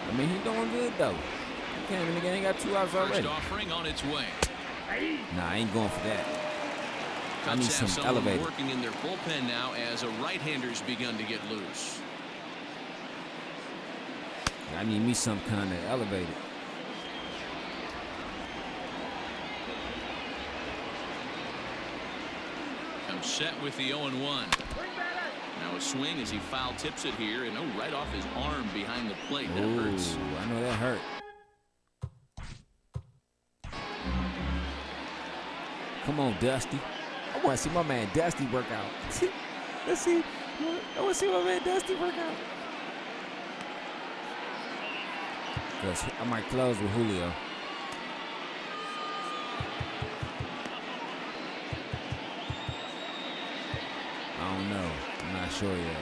I mean, he's doing good, though. He came in the game, got 2 outs already. First offering on its way. Nah, I ain't going for that. I need Cubs have some someone elevator. working in their bullpen now as a right-hander's begun to get loose. I need me some kind of elevator. Comes set with the 0-1. Now a swing as he foul tips it here, and right off his arm behind the plate. That hurts. Ooh, I know that hurt. Come on, Dusty. I want to see my man Dusty work out. Let's see. I want to see my man Dusty work out. Because I might close with Julio. I don't know. I'm not sure yet.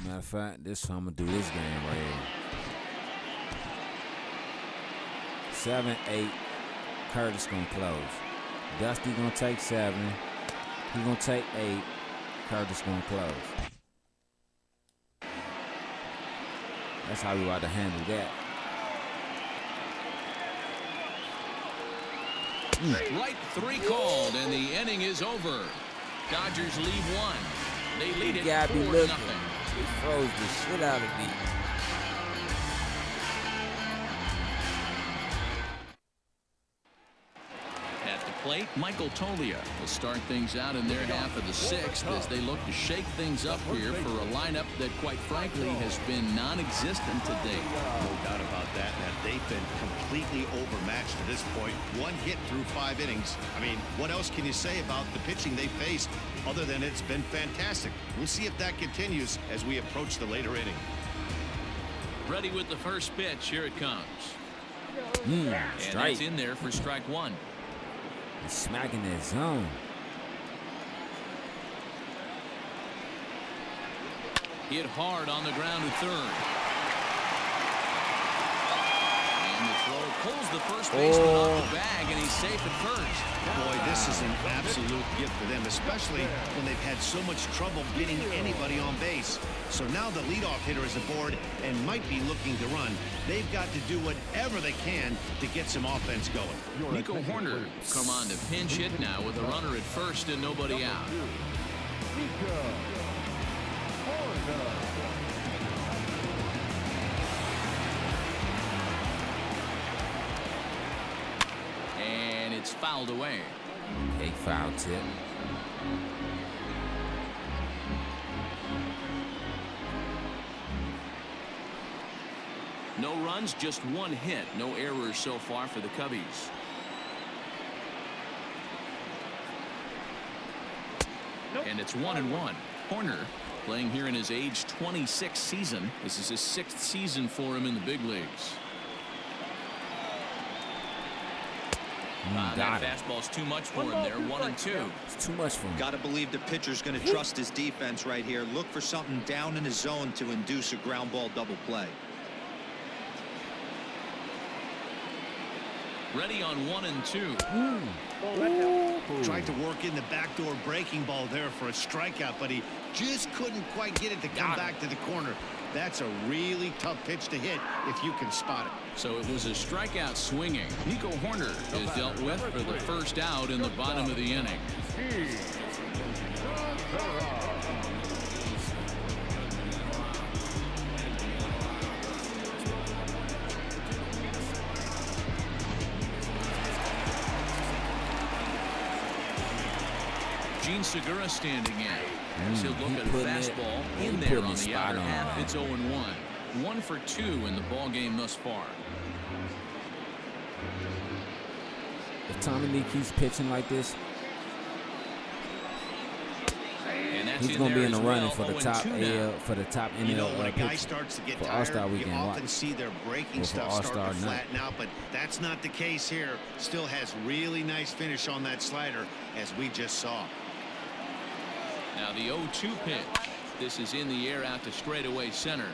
Matter of fact, this time I'm going to do this game right here. 7, 8. Curtis going to close. Dusty going to take 7. He going to take 8. Curtis going to close. That's how we about to handle that. Right 3 called, and the inning is over. Dodgers lead 1. They lead it 4-0. He froze the shit out of me. At the plate, Michael Tolia will start things out in their half of the sixth as they look to shake things up here for a lineup that, quite frankly, has been non-existent to date. No doubt about that. Now, they've been completely overmatched to this point. One hit through 5 innings. I mean, what else can you say about the pitching they faced other than it's been fantastic? We'll see if that continues as we approach the later inning. Ready with the first pitch. Here it comes. And And it's in there for strike one. He's smacking that zone. Hit hard on the ground to third. And the throw pulls the first baseman off the bag, and he's safe at first. Boy, this is an absolute gift for them, especially when they've had so much trouble getting anybody on base. So now the leadoff hitter is aboard and might be looking to run. They've got to do whatever they can to get some offense going. Nico Horner come on to pinch hit now with a runner at first and nobody out. And it's fouled away. Big foul tip. No runs, just one hit. No errors so far for the Cubbies. And it's 1-1. Horner playing here in his age 26 season. This is his 6th season for him in the big leagues. That fastball's too much for him there. 1-2. It's too much for him. Got to believe the pitcher's going to trust his defense right here. Look for something down in his zone to induce a ground ball double play. Ready on 1-2. Tried to work in the backdoor breaking ball there for a strikeout, but he just couldn't quite get it to come back to the corner. That's a really tough pitch to hit if you can spot it. So it was a strikeout swinging. Nico Horner is dealt with for the first out in the bottom of the inning. Gene Segura standing in. As he'll look at a fastball in there on the outer half. It's 0-1. 1 for 2 in the ball game thus far. If Tommy Lee keeps pitching like this, he's going to be in the running for the top AL, for the top NL. You know, when a guy starts to get tired, All-Star you weekend, often see their breaking stuff start to flatten out, but that's not the case here. Still has really nice finish on that slider, as we just saw. Now the 0-2 pitch. This is in the air out to straightaway center.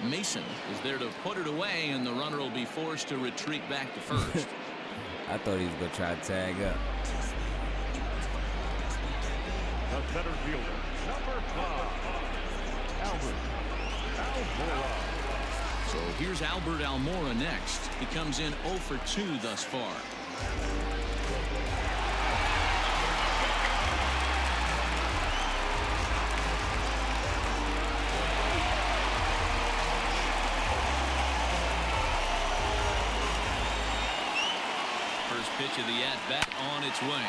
Mason is there to put it away, and the runner will be forced to retreat back to first. I thought he was going to try to tag up. The center fielder, number 5, Albert Almora. So here's Albert Almora next. He comes in 0 for 2 thus far. First pitch of the at-bat on its way.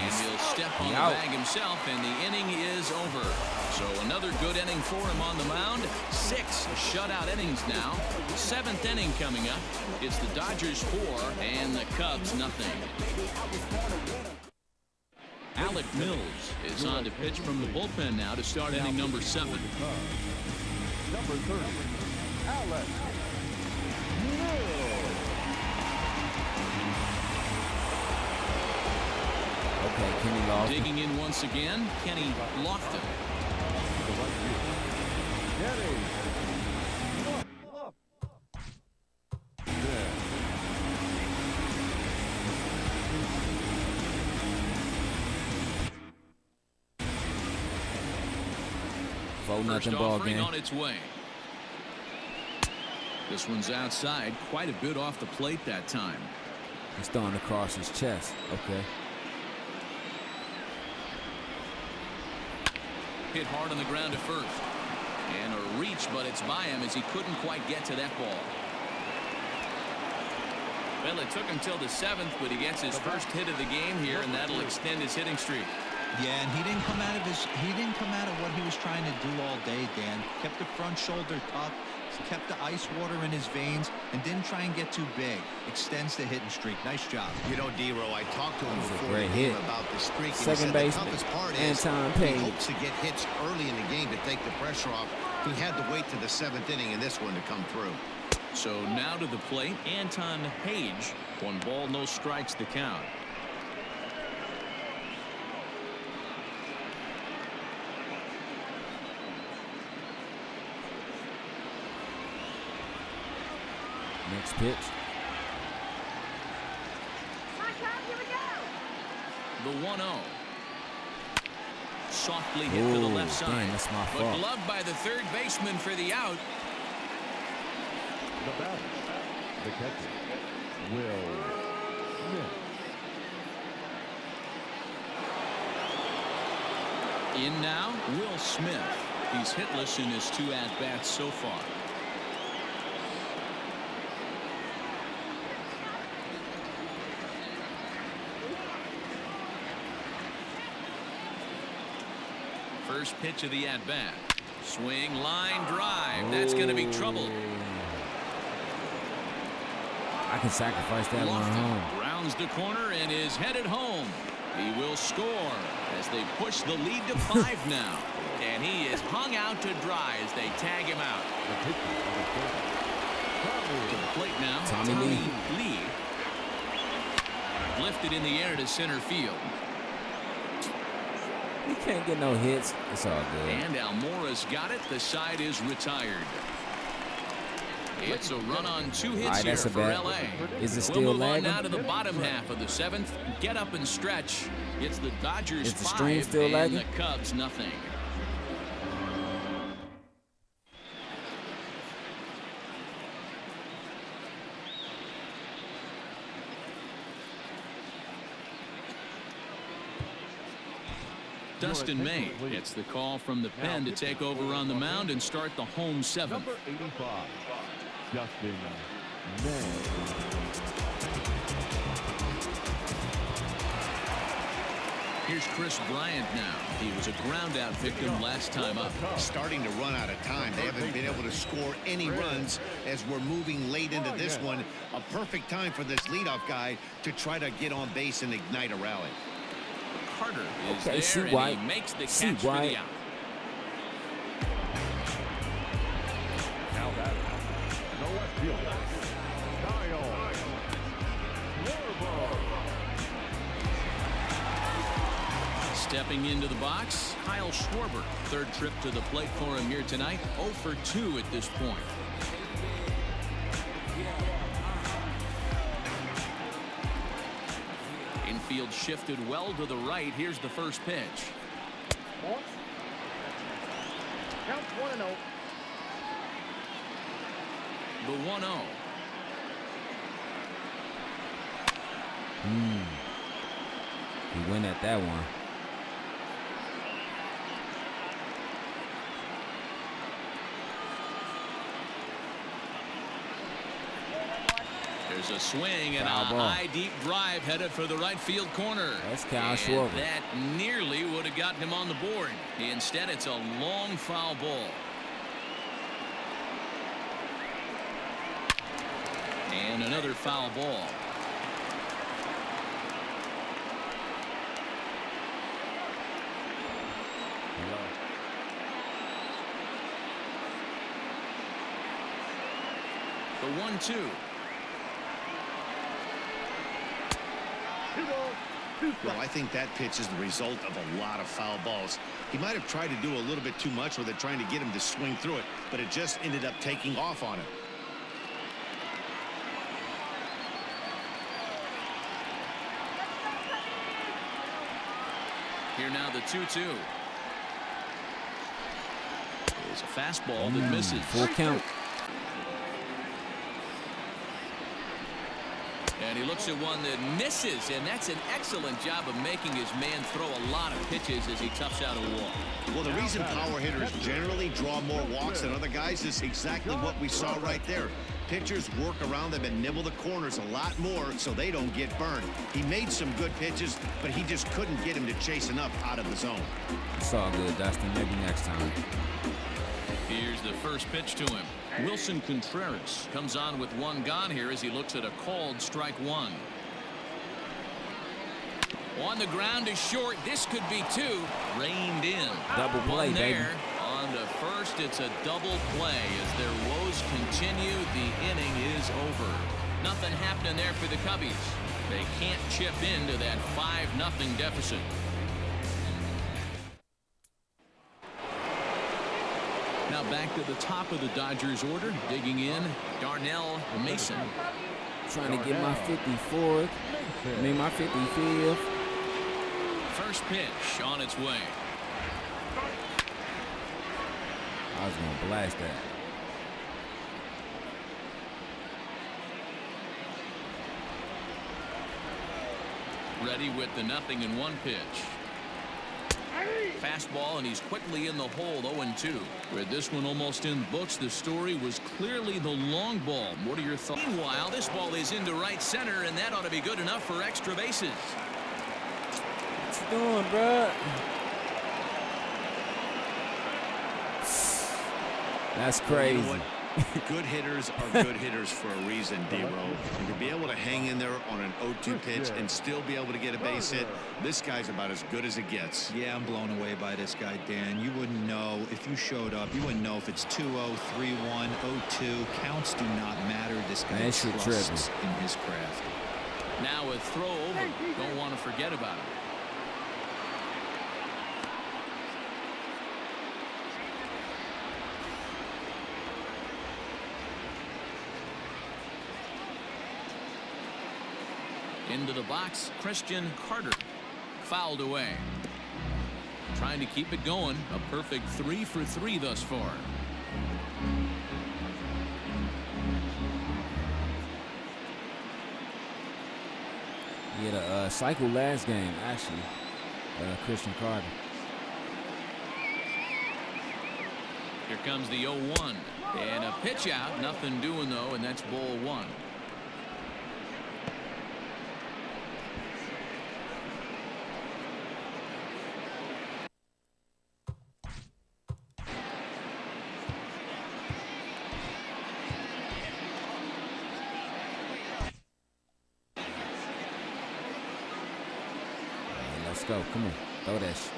And he'll step on the bag himself, and the inning is over. So another good inning for him on the mound. 6 shutout innings now. 7th inning coming up. It's the Dodgers 4 and the Cubs nothing. Alec Mills is on to pitch from the bullpen now to start inning number 7. Number 30, Alec Mills. Okay, Kenny Lofton. Digging in once again, Kenny Lofton. Nothing ball game on its way. This one's outside, quite a bit off the plate that time. He's throwing across his chest. Okay. Hit hard on the ground to first. And a reach, but it's by him as he couldn't quite get to that ball. Well, it took him till the 7th, but he gets his first hit of the game here, and that'll extend his hitting streak. Yeah, and he didn't come out of what he was trying to do all day, Dan. Kept the front shoulder tucked, kept the ice water in his veins, and didn't try and get too big. Extends the hitting streak. Nice job. You know, D-Row, I talked to him before the great game hit. about the streak. And Second he said baseman, the toughest part is Anton he Page. hopes to get hits early in the game to take the pressure off. He had to wait to the 7th inning in this one to come through. So now to the plate, Anton Page. 1 ball, no strikes the count. Next pitch. The 1-0. Softly hit to the left side. Dang, that's my But fault. gloved by the third baseman for the out. The batter, the catcher, Will Smith. In now, Will Smith. He's hitless in his 2 at-bats so far. First pitch of the at-bat. Swing, line, drive. That's going to be trouble. I can sacrifice that one home. Rounds the corner and is headed home. He will score as they push the lead to 5 now. And he is hung out to dry as they tag him out. To the plate now, Tommy Lee. Lifted in the air to center field. He can't get no hits. It's all good. And Almora's got it. The side is retired. It's a run on 2 hits All right, here that's a for bat. LA. Is it We'll still move on lagging? now to the bottom half of the 7th. Get up and stretch. It's the Dodgers Is the 5 stream still and lagging? the Cubs nothing. Dustin May gets the call from the pen to take over on the mound and start the home 7th. Number 85, Dustin May. Here's Chris Bryant now. He was a ground-out victim last time up. Starting to run out of time. They haven't been able to score any runs as we're moving late into this one. A perfect time for this leadoff guy to try to get on base and ignite a rally. Carter is Okay, there, see and White. he makes the See catch for White. the out. Now batter, the left fielder, Kyle Schwarber. Stepping into the box, Kyle Schwarber. 3rd trip to the plate for him here tonight. 0 for 2 at this point. Infield shifted well to the right. Here's the first pitch. Count 1-0. The 1-0. He went at that one. There's a swing and Foul a ball. high deep drive headed for the right field corner. That's Kyle And Schwarber. that nearly would have gotten him on the board. Instead, it's a long foul ball. And another foul ball. The 1-2. Well, I think that pitch is the result of a lot of foul balls. He might have tried to do a little bit too much with it, trying to get him to swing through it, but it just ended up taking off on him. Here now the 2-2. There's a fastball that misses. Full count. And he looks at one that misses, and that's an excellent job of making his man throw a lot of pitches as he toughs out a walk. Well, the reason power hitters generally draw more walks than other guys is exactly what we saw right there. pitchers work around them and nibble the corners a lot more so they don't get burned. He made some good pitches, but he just couldn't get him to chase enough out of the zone. It's all good, Dustin. Maybe next time. Here's the first pitch to him. Wilson Contreras comes on with one gone here as he looks at a called strike one. On the ground is short. This could be two. Reined in. Double play, one there. baby. On to first, it's a double play. As their woes continue, the inning is over. Nothing happening there for the Cubbies. They can't chip into that 5-0 deficit. Now back to the top of the Dodgers order. Digging in, Darnell Mason. Trying to get my 54th. I mean, my 55th. First pitch on its way. I was going to blast that. Ready with the 0-1 pitch. Fastball, and he's quickly in the hole. 0-2. With this one almost in books, the story was clearly the long ball. What are your thoughts? Meanwhile, this ball is into right center, and that ought to be good enough for extra bases. What you doing, bro? That's crazy. You know what? Good hitters are good hitters for a reason, D-Row. And to be able to hang in there on an 0-2 pitch and still be able to get a base hit, this guy's about as good as it gets. Yeah, I'm blown away by this guy, Dan. You wouldn't know if you showed up. You wouldn't know if it's 2-0, 3-1, 0-2. Counts do not matter. This guy trusts in his craft. Now a throw over. Don't want to forget about it. Into the box, Christian Carter. Fouled away. Trying to keep it going. A perfect 3 for 3 thus far. He had a cycle last game, actually. Christian Carter. Here comes the 0-1. And a pitch out. Nothing doing, though, and that's ball 1. Let's go. Come on. Throw that shit.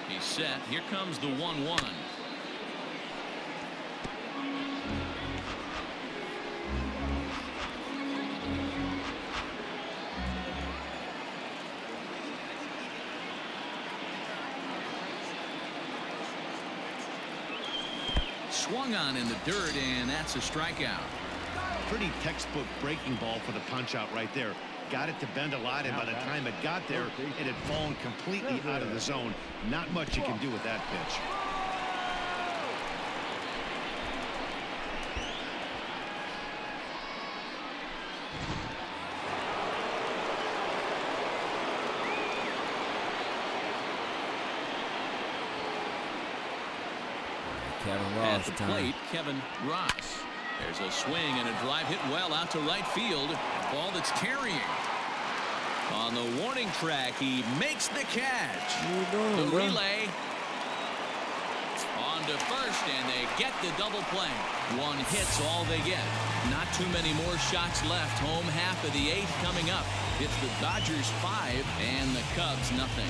He's set. Here comes the 1-1. Swung on in the dirt, and that's a strikeout. Pretty textbook breaking ball for the punch out right there. Got it to bend a lot, and by the time it got there, it had fallen completely out of the zone. Not much you can do with that pitch. Kevin Ross at the plate, Kevin Ross. There's a swing and a drive hit well out to right field. A ball that's carrying. On the warning track, he makes the catch. The relay on to first, and they get the double play. One hit's all they get. Not too many more shots left. Home half of the 8th coming up. It's the Dodgers 5 and the Cubs nothing.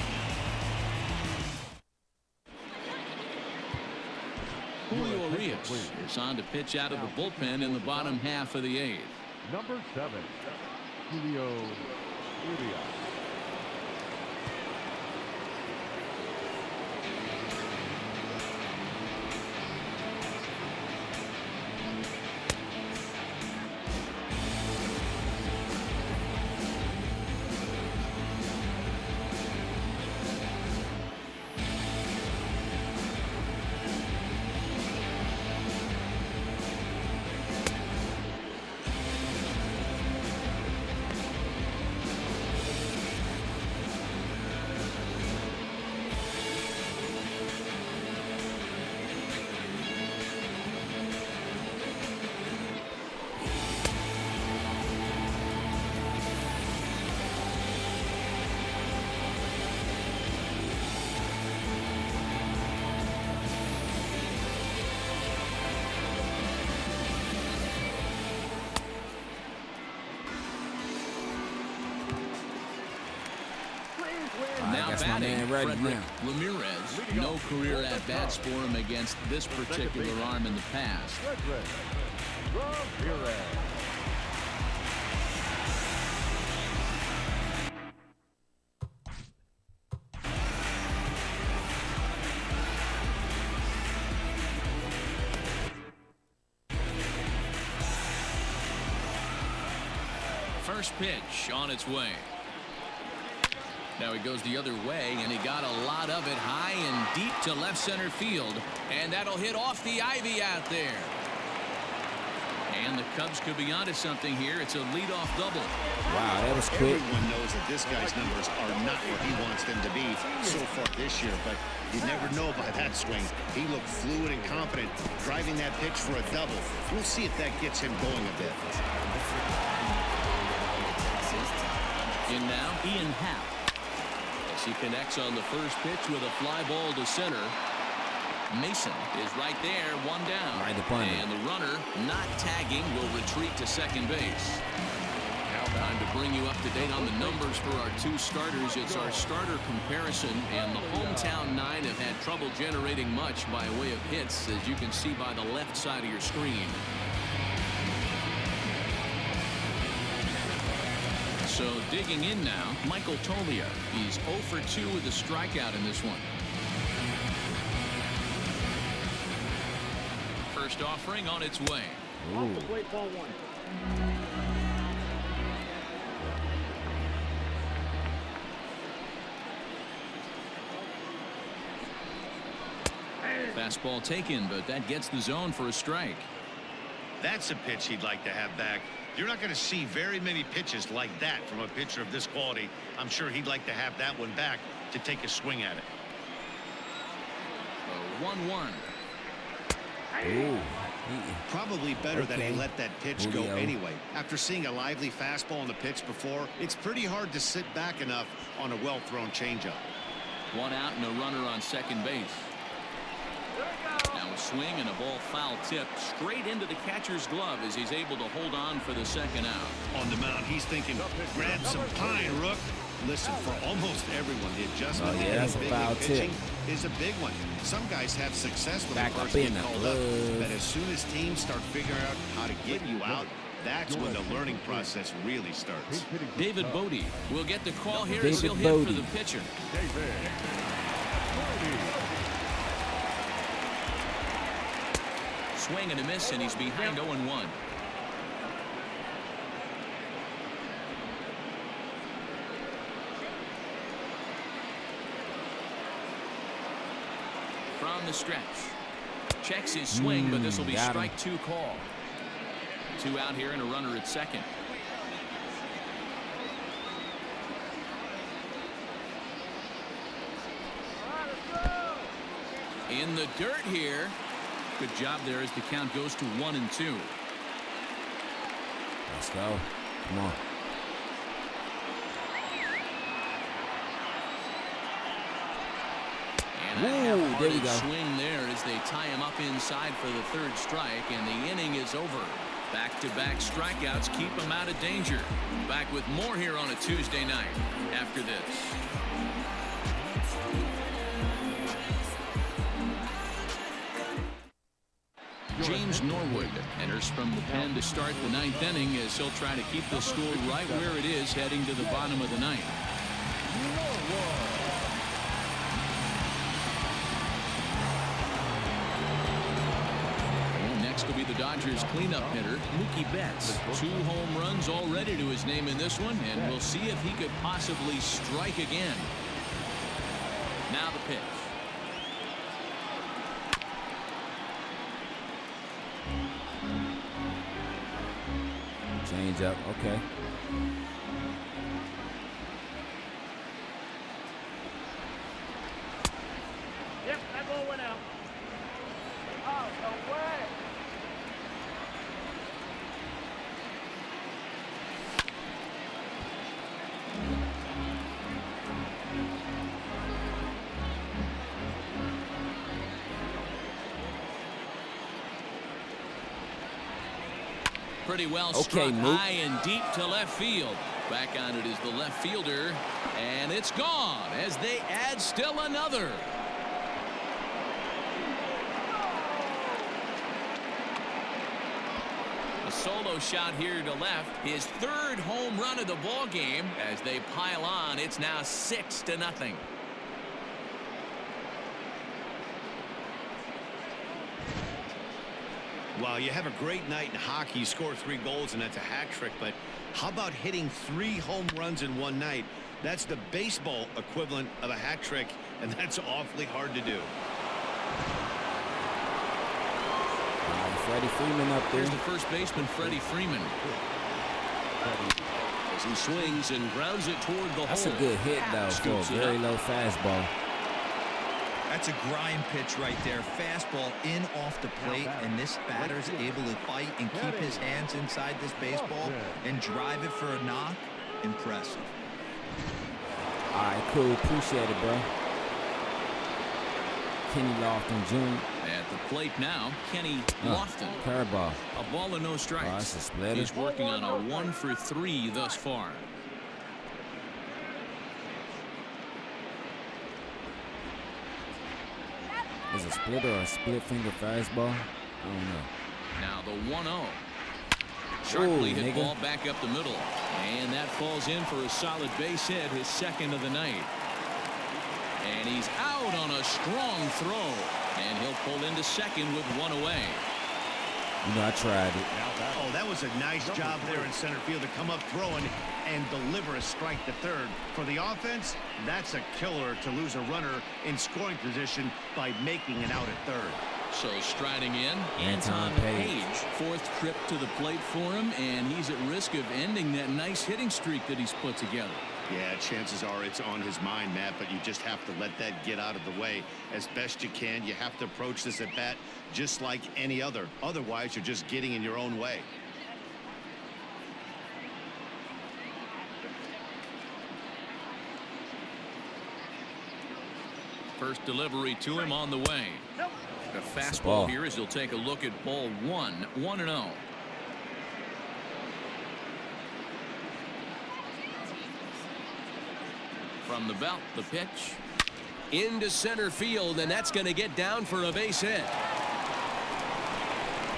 Julio Urias is on to pitch out of the bullpen in the bottom half of the 8th. Number 7, Julio Urias. Yes, my batting, man, ready Frederick now. Ramirez. No career at-bats for him against this particular arm in the past. Ramirez. First pitch on its way. Now he goes the other way, and he got a lot of it high and deep to left center field. And that'll hit off the ivy out there. And the Cubs could be onto something here. It's a leadoff double. Wow, that was quick. Everyone knows that this guy's numbers are not where he wants them to be so far this year, but you never know by that swing. He looked fluid and confident, driving that pitch for a double. We'll see if that gets him going a bit. In now, Ian Happ. As he connects on the first pitch with a fly ball to center. Mason is right there, one down. Right upon him. And the runner, not tagging, will retreat to second base. Now time to bring you up to date on the numbers for our two starters. It's our starter comparison, and the hometown nine have had trouble generating much by way of hits, as you can see by the left side of your screen. So digging in now, Michael Toglia. He's 0 for 2 with a strikeout in this one. First offering on its way. Off the plate, ball one. Fastball taken, but that gets the zone for a strike. That's a pitch he'd like to have back. You're not going to see very many pitches like that from a pitcher of this quality. I'm sure he'd like to have that one back to take a swing at it. A 1-1. Ooh. Probably better that he let that pitch go Julio. anyway. After seeing a lively fastball on the pitch before, it's pretty hard to sit back enough on a well-thrown changeup. One out and a runner on second base. Now a swing and a ball foul tip straight into the catcher's glove as he's able to hold on for the second out. On the mound, he's thinking, grab some pine, Rook. Listen, for almost everyone, the adjustment that's a big foul league pitching tip. is a big one. Some guys have success when Back the up first in get the called glove. up. But as soon as teams start figuring out how to get you out, that's when the learning process really starts. David Bodie will get the call here David as he'll hit Bodie. for the pitcher. Swing and a miss, and he's behind 0-1. From the stretch. Checks his swing, but this will be got him. strike two call. Two out here and a runner at second. In the dirt here. Good job there as the count goes to 1-2. Let's go. Come on. And a Ooh, there you half-hearted go. swing there as they tie him up inside for the third strike, and the inning is over. Back-to-back strikeouts keep him out of danger. Back with more here on a Tuesday night after this. James Norwood enters from the pen to start the ninth inning as he'll try to keep the score right where it is heading to the bottom of the ninth. And next will be the Dodgers cleanup hitter, Mookie Betts. 2 home runs already to his name in this one, and we'll see if he could possibly strike again. Now the pitch. Change up. Okay. Yep, that ball went out. Oh, no way. Pretty well Okay, struck Mook. high and deep to left field. Back on it is the left fielder, and it's gone as they add still another. A solo shot here to left, his third home run of the ball game. As they pile on, it's now 6-0. Well, you have a great night in hockey. You score 3 goals, and that's a hat trick. But how about hitting 3 home runs in one night? That's the baseball equivalent of a hat trick, and that's awfully hard to do. Freddie Freeman up there. Here's the first baseman, Freddie Freeman. As he swings and grounds it toward the hole. That's a good hit, though, for a very low fastball. That's a grind pitch right there. Fastball in off the plate, and this batter's able to fight and keep his hands inside this baseball and drive it for a knock. Impressive. All right, cool. Appreciate it, bro. Kenny Lofton Jr. At the plate now, Kenny Lofton. Curveball. A ball and no strikes. Oh, that's a splitter. He's working on a 1 for 3 thus far. Is a splitter or a split finger fastball? I don't know. Now the 1-0. Sharply hit nigga. ball back up the middle. And that falls in for a solid base hit, his second of the night. And he's out on a strong throw. And he'll pull into second with 1 away. You know, I tried it. Oh, that was a nice job there in center field to come up throwing and deliver a strike to third. For the offense, that's a killer to lose a runner in scoring position by making it out at third. So striding in, Anton Page. Fourth trip to the plate for him, and he's at risk of ending that nice hitting streak that he's put together. Yeah, chances are it's on his mind, Matt, but you just have to let that get out of the way as best you can. You have to approach this at bat just like any other. Otherwise, you're just getting in your own way. First delivery to him on the way. A fastball here as he'll take a look at ball 1, 1-0. From the belt, the pitch into center field, and that's going to get down for a base hit.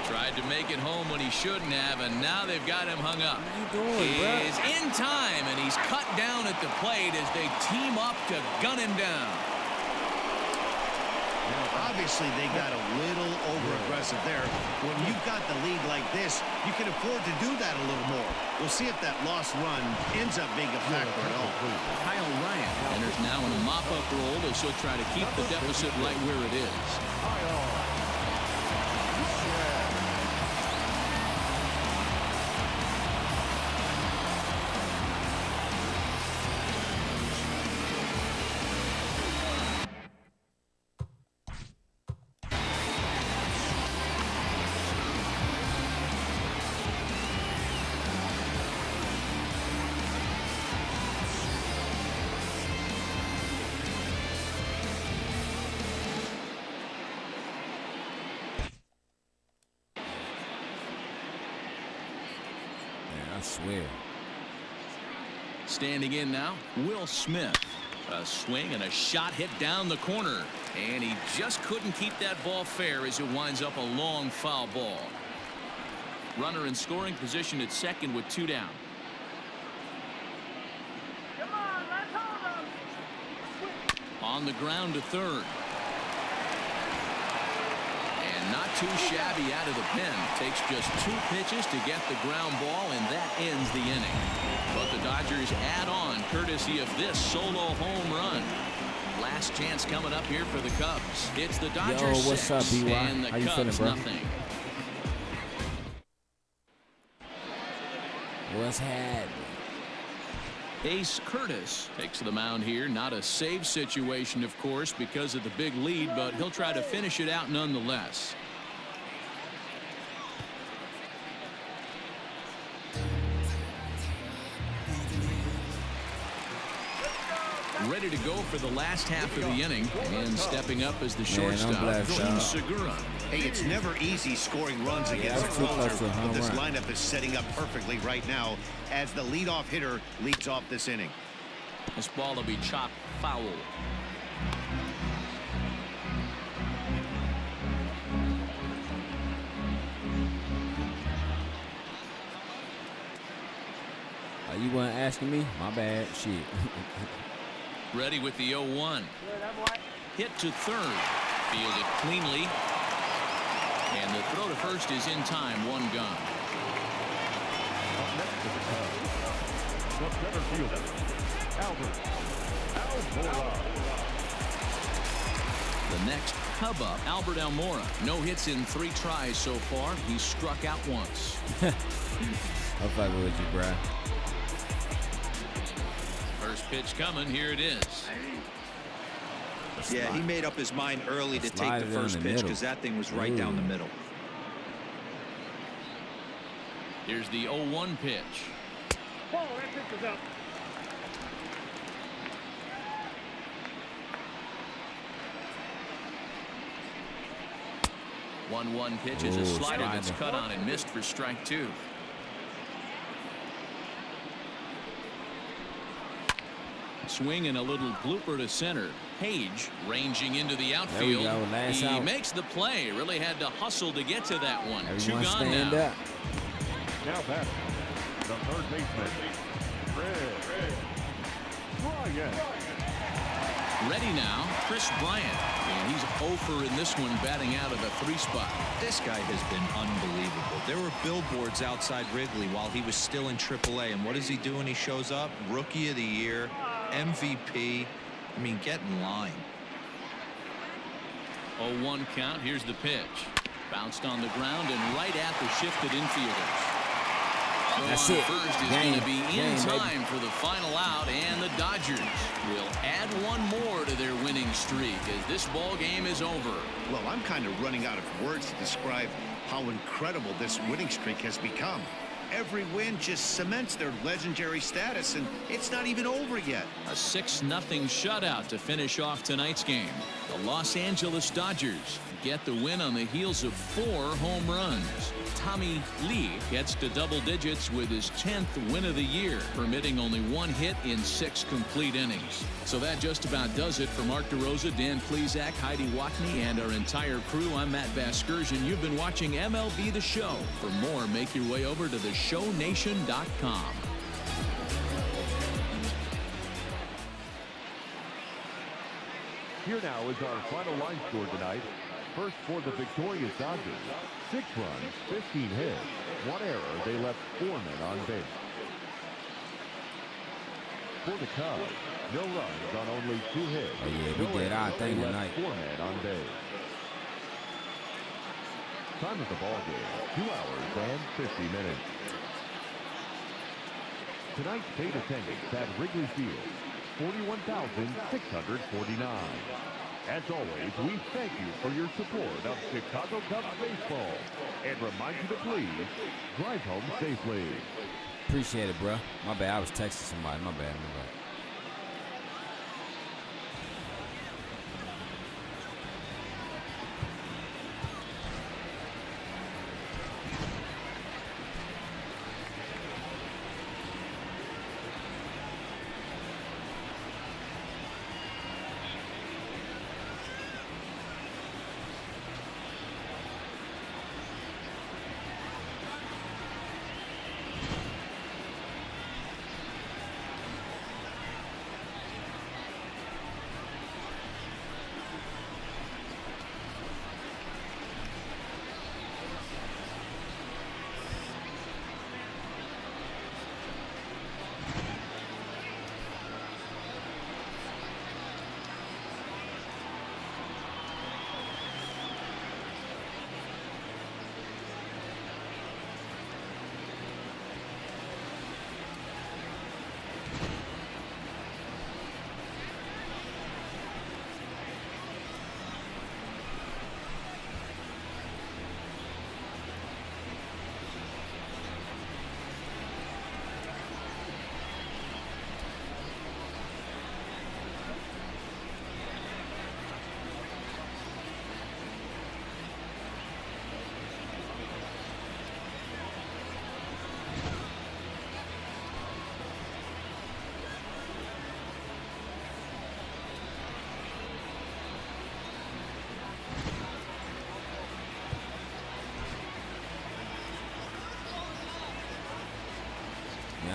Tried to make it home when he shouldn't have, and now they've got him hung up. He's in time, and he's cut down at the plate as they team up to gun him down. Obviously, they got a little over-aggressive there. When you've got the lead like this, you can afford to do that a little more. We'll see if that lost run ends up being a factor at all. Kyle Ryan enters now in a mop-up role as he'll try to keep the deficit right where it is. Swear. Standing in now, Will Smith. A swing and a shot hit down the corner. And he just couldn't keep that ball fair as it winds up a long foul ball. Runner in scoring position at second with 2 down. Come on, let's hold him. On the ground to third. Not too shabby out of the pen. Takes just 2 pitches to get the ground ball, and that ends the inning. But the Dodgers add on courtesy of this solo home run. Last chance coming up here for the Cubs. It's the Dodgers 6 up, BY? and the How you Cubs feeling, bro? nothing. What's happening? Ace Curtis takes the mound here. Not a save situation, of course, because of the big lead, but he'll try to finish it out nonetheless. ready to go for the last half of the inning, and stepping up as the shortstop, Gene Segura. Hey, it's never easy scoring runs against a closer, but this lineup is setting up perfectly right now as the leadoff hitter leads off this inning. This ball will be chopped foul. You weren't asking me? My bad. Shit. Ready with the 0-1. Hit to third. Fielded cleanly. And the throw to first is in time. One gone. Up next to the Cubs, the center fielder, Almora. The next Cub up, Albert Almora. No hits in 3 tries so far. He's struck out once. I'm fucking with you, bruh. First pitch coming. Here it is. Yeah, he made up his mind early to take the first pitch because that thing was right down the middle. Here's the 0-1 pitch. Ball, that pitch is up. One pitch is a slider that's cut on and missed for strike 2. Swing and a little blooper to center. Page ranging into the outfield. He makes the play. Really had to hustle to get to that one. Everyone 2 gone stand now. up. Now back, the third baseman, Bryant. Ready now, Chris Bryant. And he's 0-for in this one, batting out of the 3 spot. This guy has been unbelievable. There were billboards outside Wrigley while he was still in AAA. And what is he doing? He shows up, Rookie of the Year, MVP. I mean, get in line. 0-1 count. Here's the pitch. Bounced on the ground and right at the shifted infielders. That's it. First is going to be in time for the final out, and the Dodgers will add one more to their winning streak as this ball game is over. Well, I'm kind of running out of words to describe how incredible this winning streak has become. Every win just cements their legendary status, and it's not even over yet. A 6-0 shutout to finish off tonight's game. The Los Angeles Dodgers get the win on the heels of 4 home runs. Tommy Lee gets to double digits with his 10th win of the year, permitting only 1 hit in 6 complete innings. So that just about does it for Mark DeRosa, Dan Plesac, Heidi Watney, and our entire crew. I'm Matt Vasgersian. You've been watching MLB The Show. For more, make your way over to theshownation.com. Here now is our final line score tonight. First for the victorious Dodgers, 6 runs, 15 hits, 1 error. They left 4 men on base. For the Cubs, no runs on only 2 hits. Oh yeah, we did our thing tonight. 4 men on base. Time of the ball game, 2 hours and 50 minutes. Tonight's paid attendance at Wrigley Field, 41,649. As always, we thank you for your support of Chicago Cubs baseball and remind you to please drive home safely. Appreciate it, bro. My bad. I was texting somebody. My bad.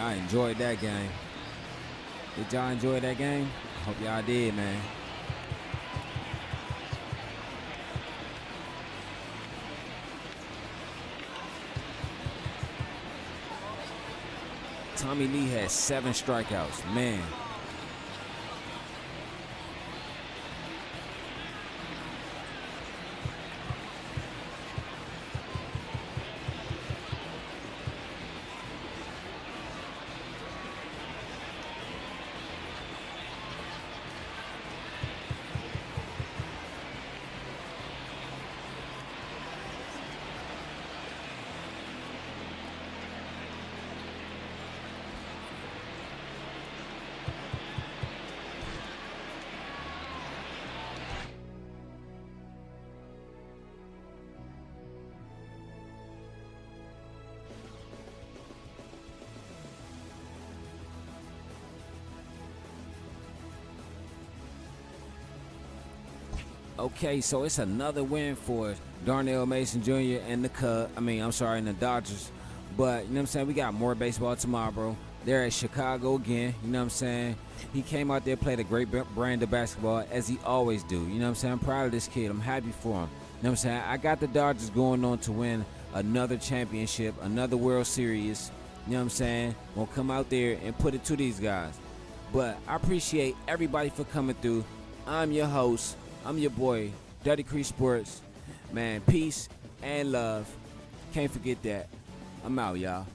I enjoyed that game. Did y'all enjoy that game? Hope y'all did, man. Tommy Lee had 7 strikeouts, man. Okay, so it's another win for Darnell Mason Jr. and the Dodgers. But, you know what I'm saying, we got more baseball tomorrow, bro. They're at Chicago again, you know what I'm saying. He came out there, played a great brand of basketball, as he always do. You know what I'm saying, I'm proud of this kid. I'm happy for him. You know what I'm saying, I got the Dodgers going on to win another championship, another World Series. You know what I'm saying, gonna come out there and put it to these guys. But I appreciate everybody for coming through. I'm your host. I'm your boy, Dirty Creek Sports. Man, peace and love. Can't forget that. I'm out, y'all.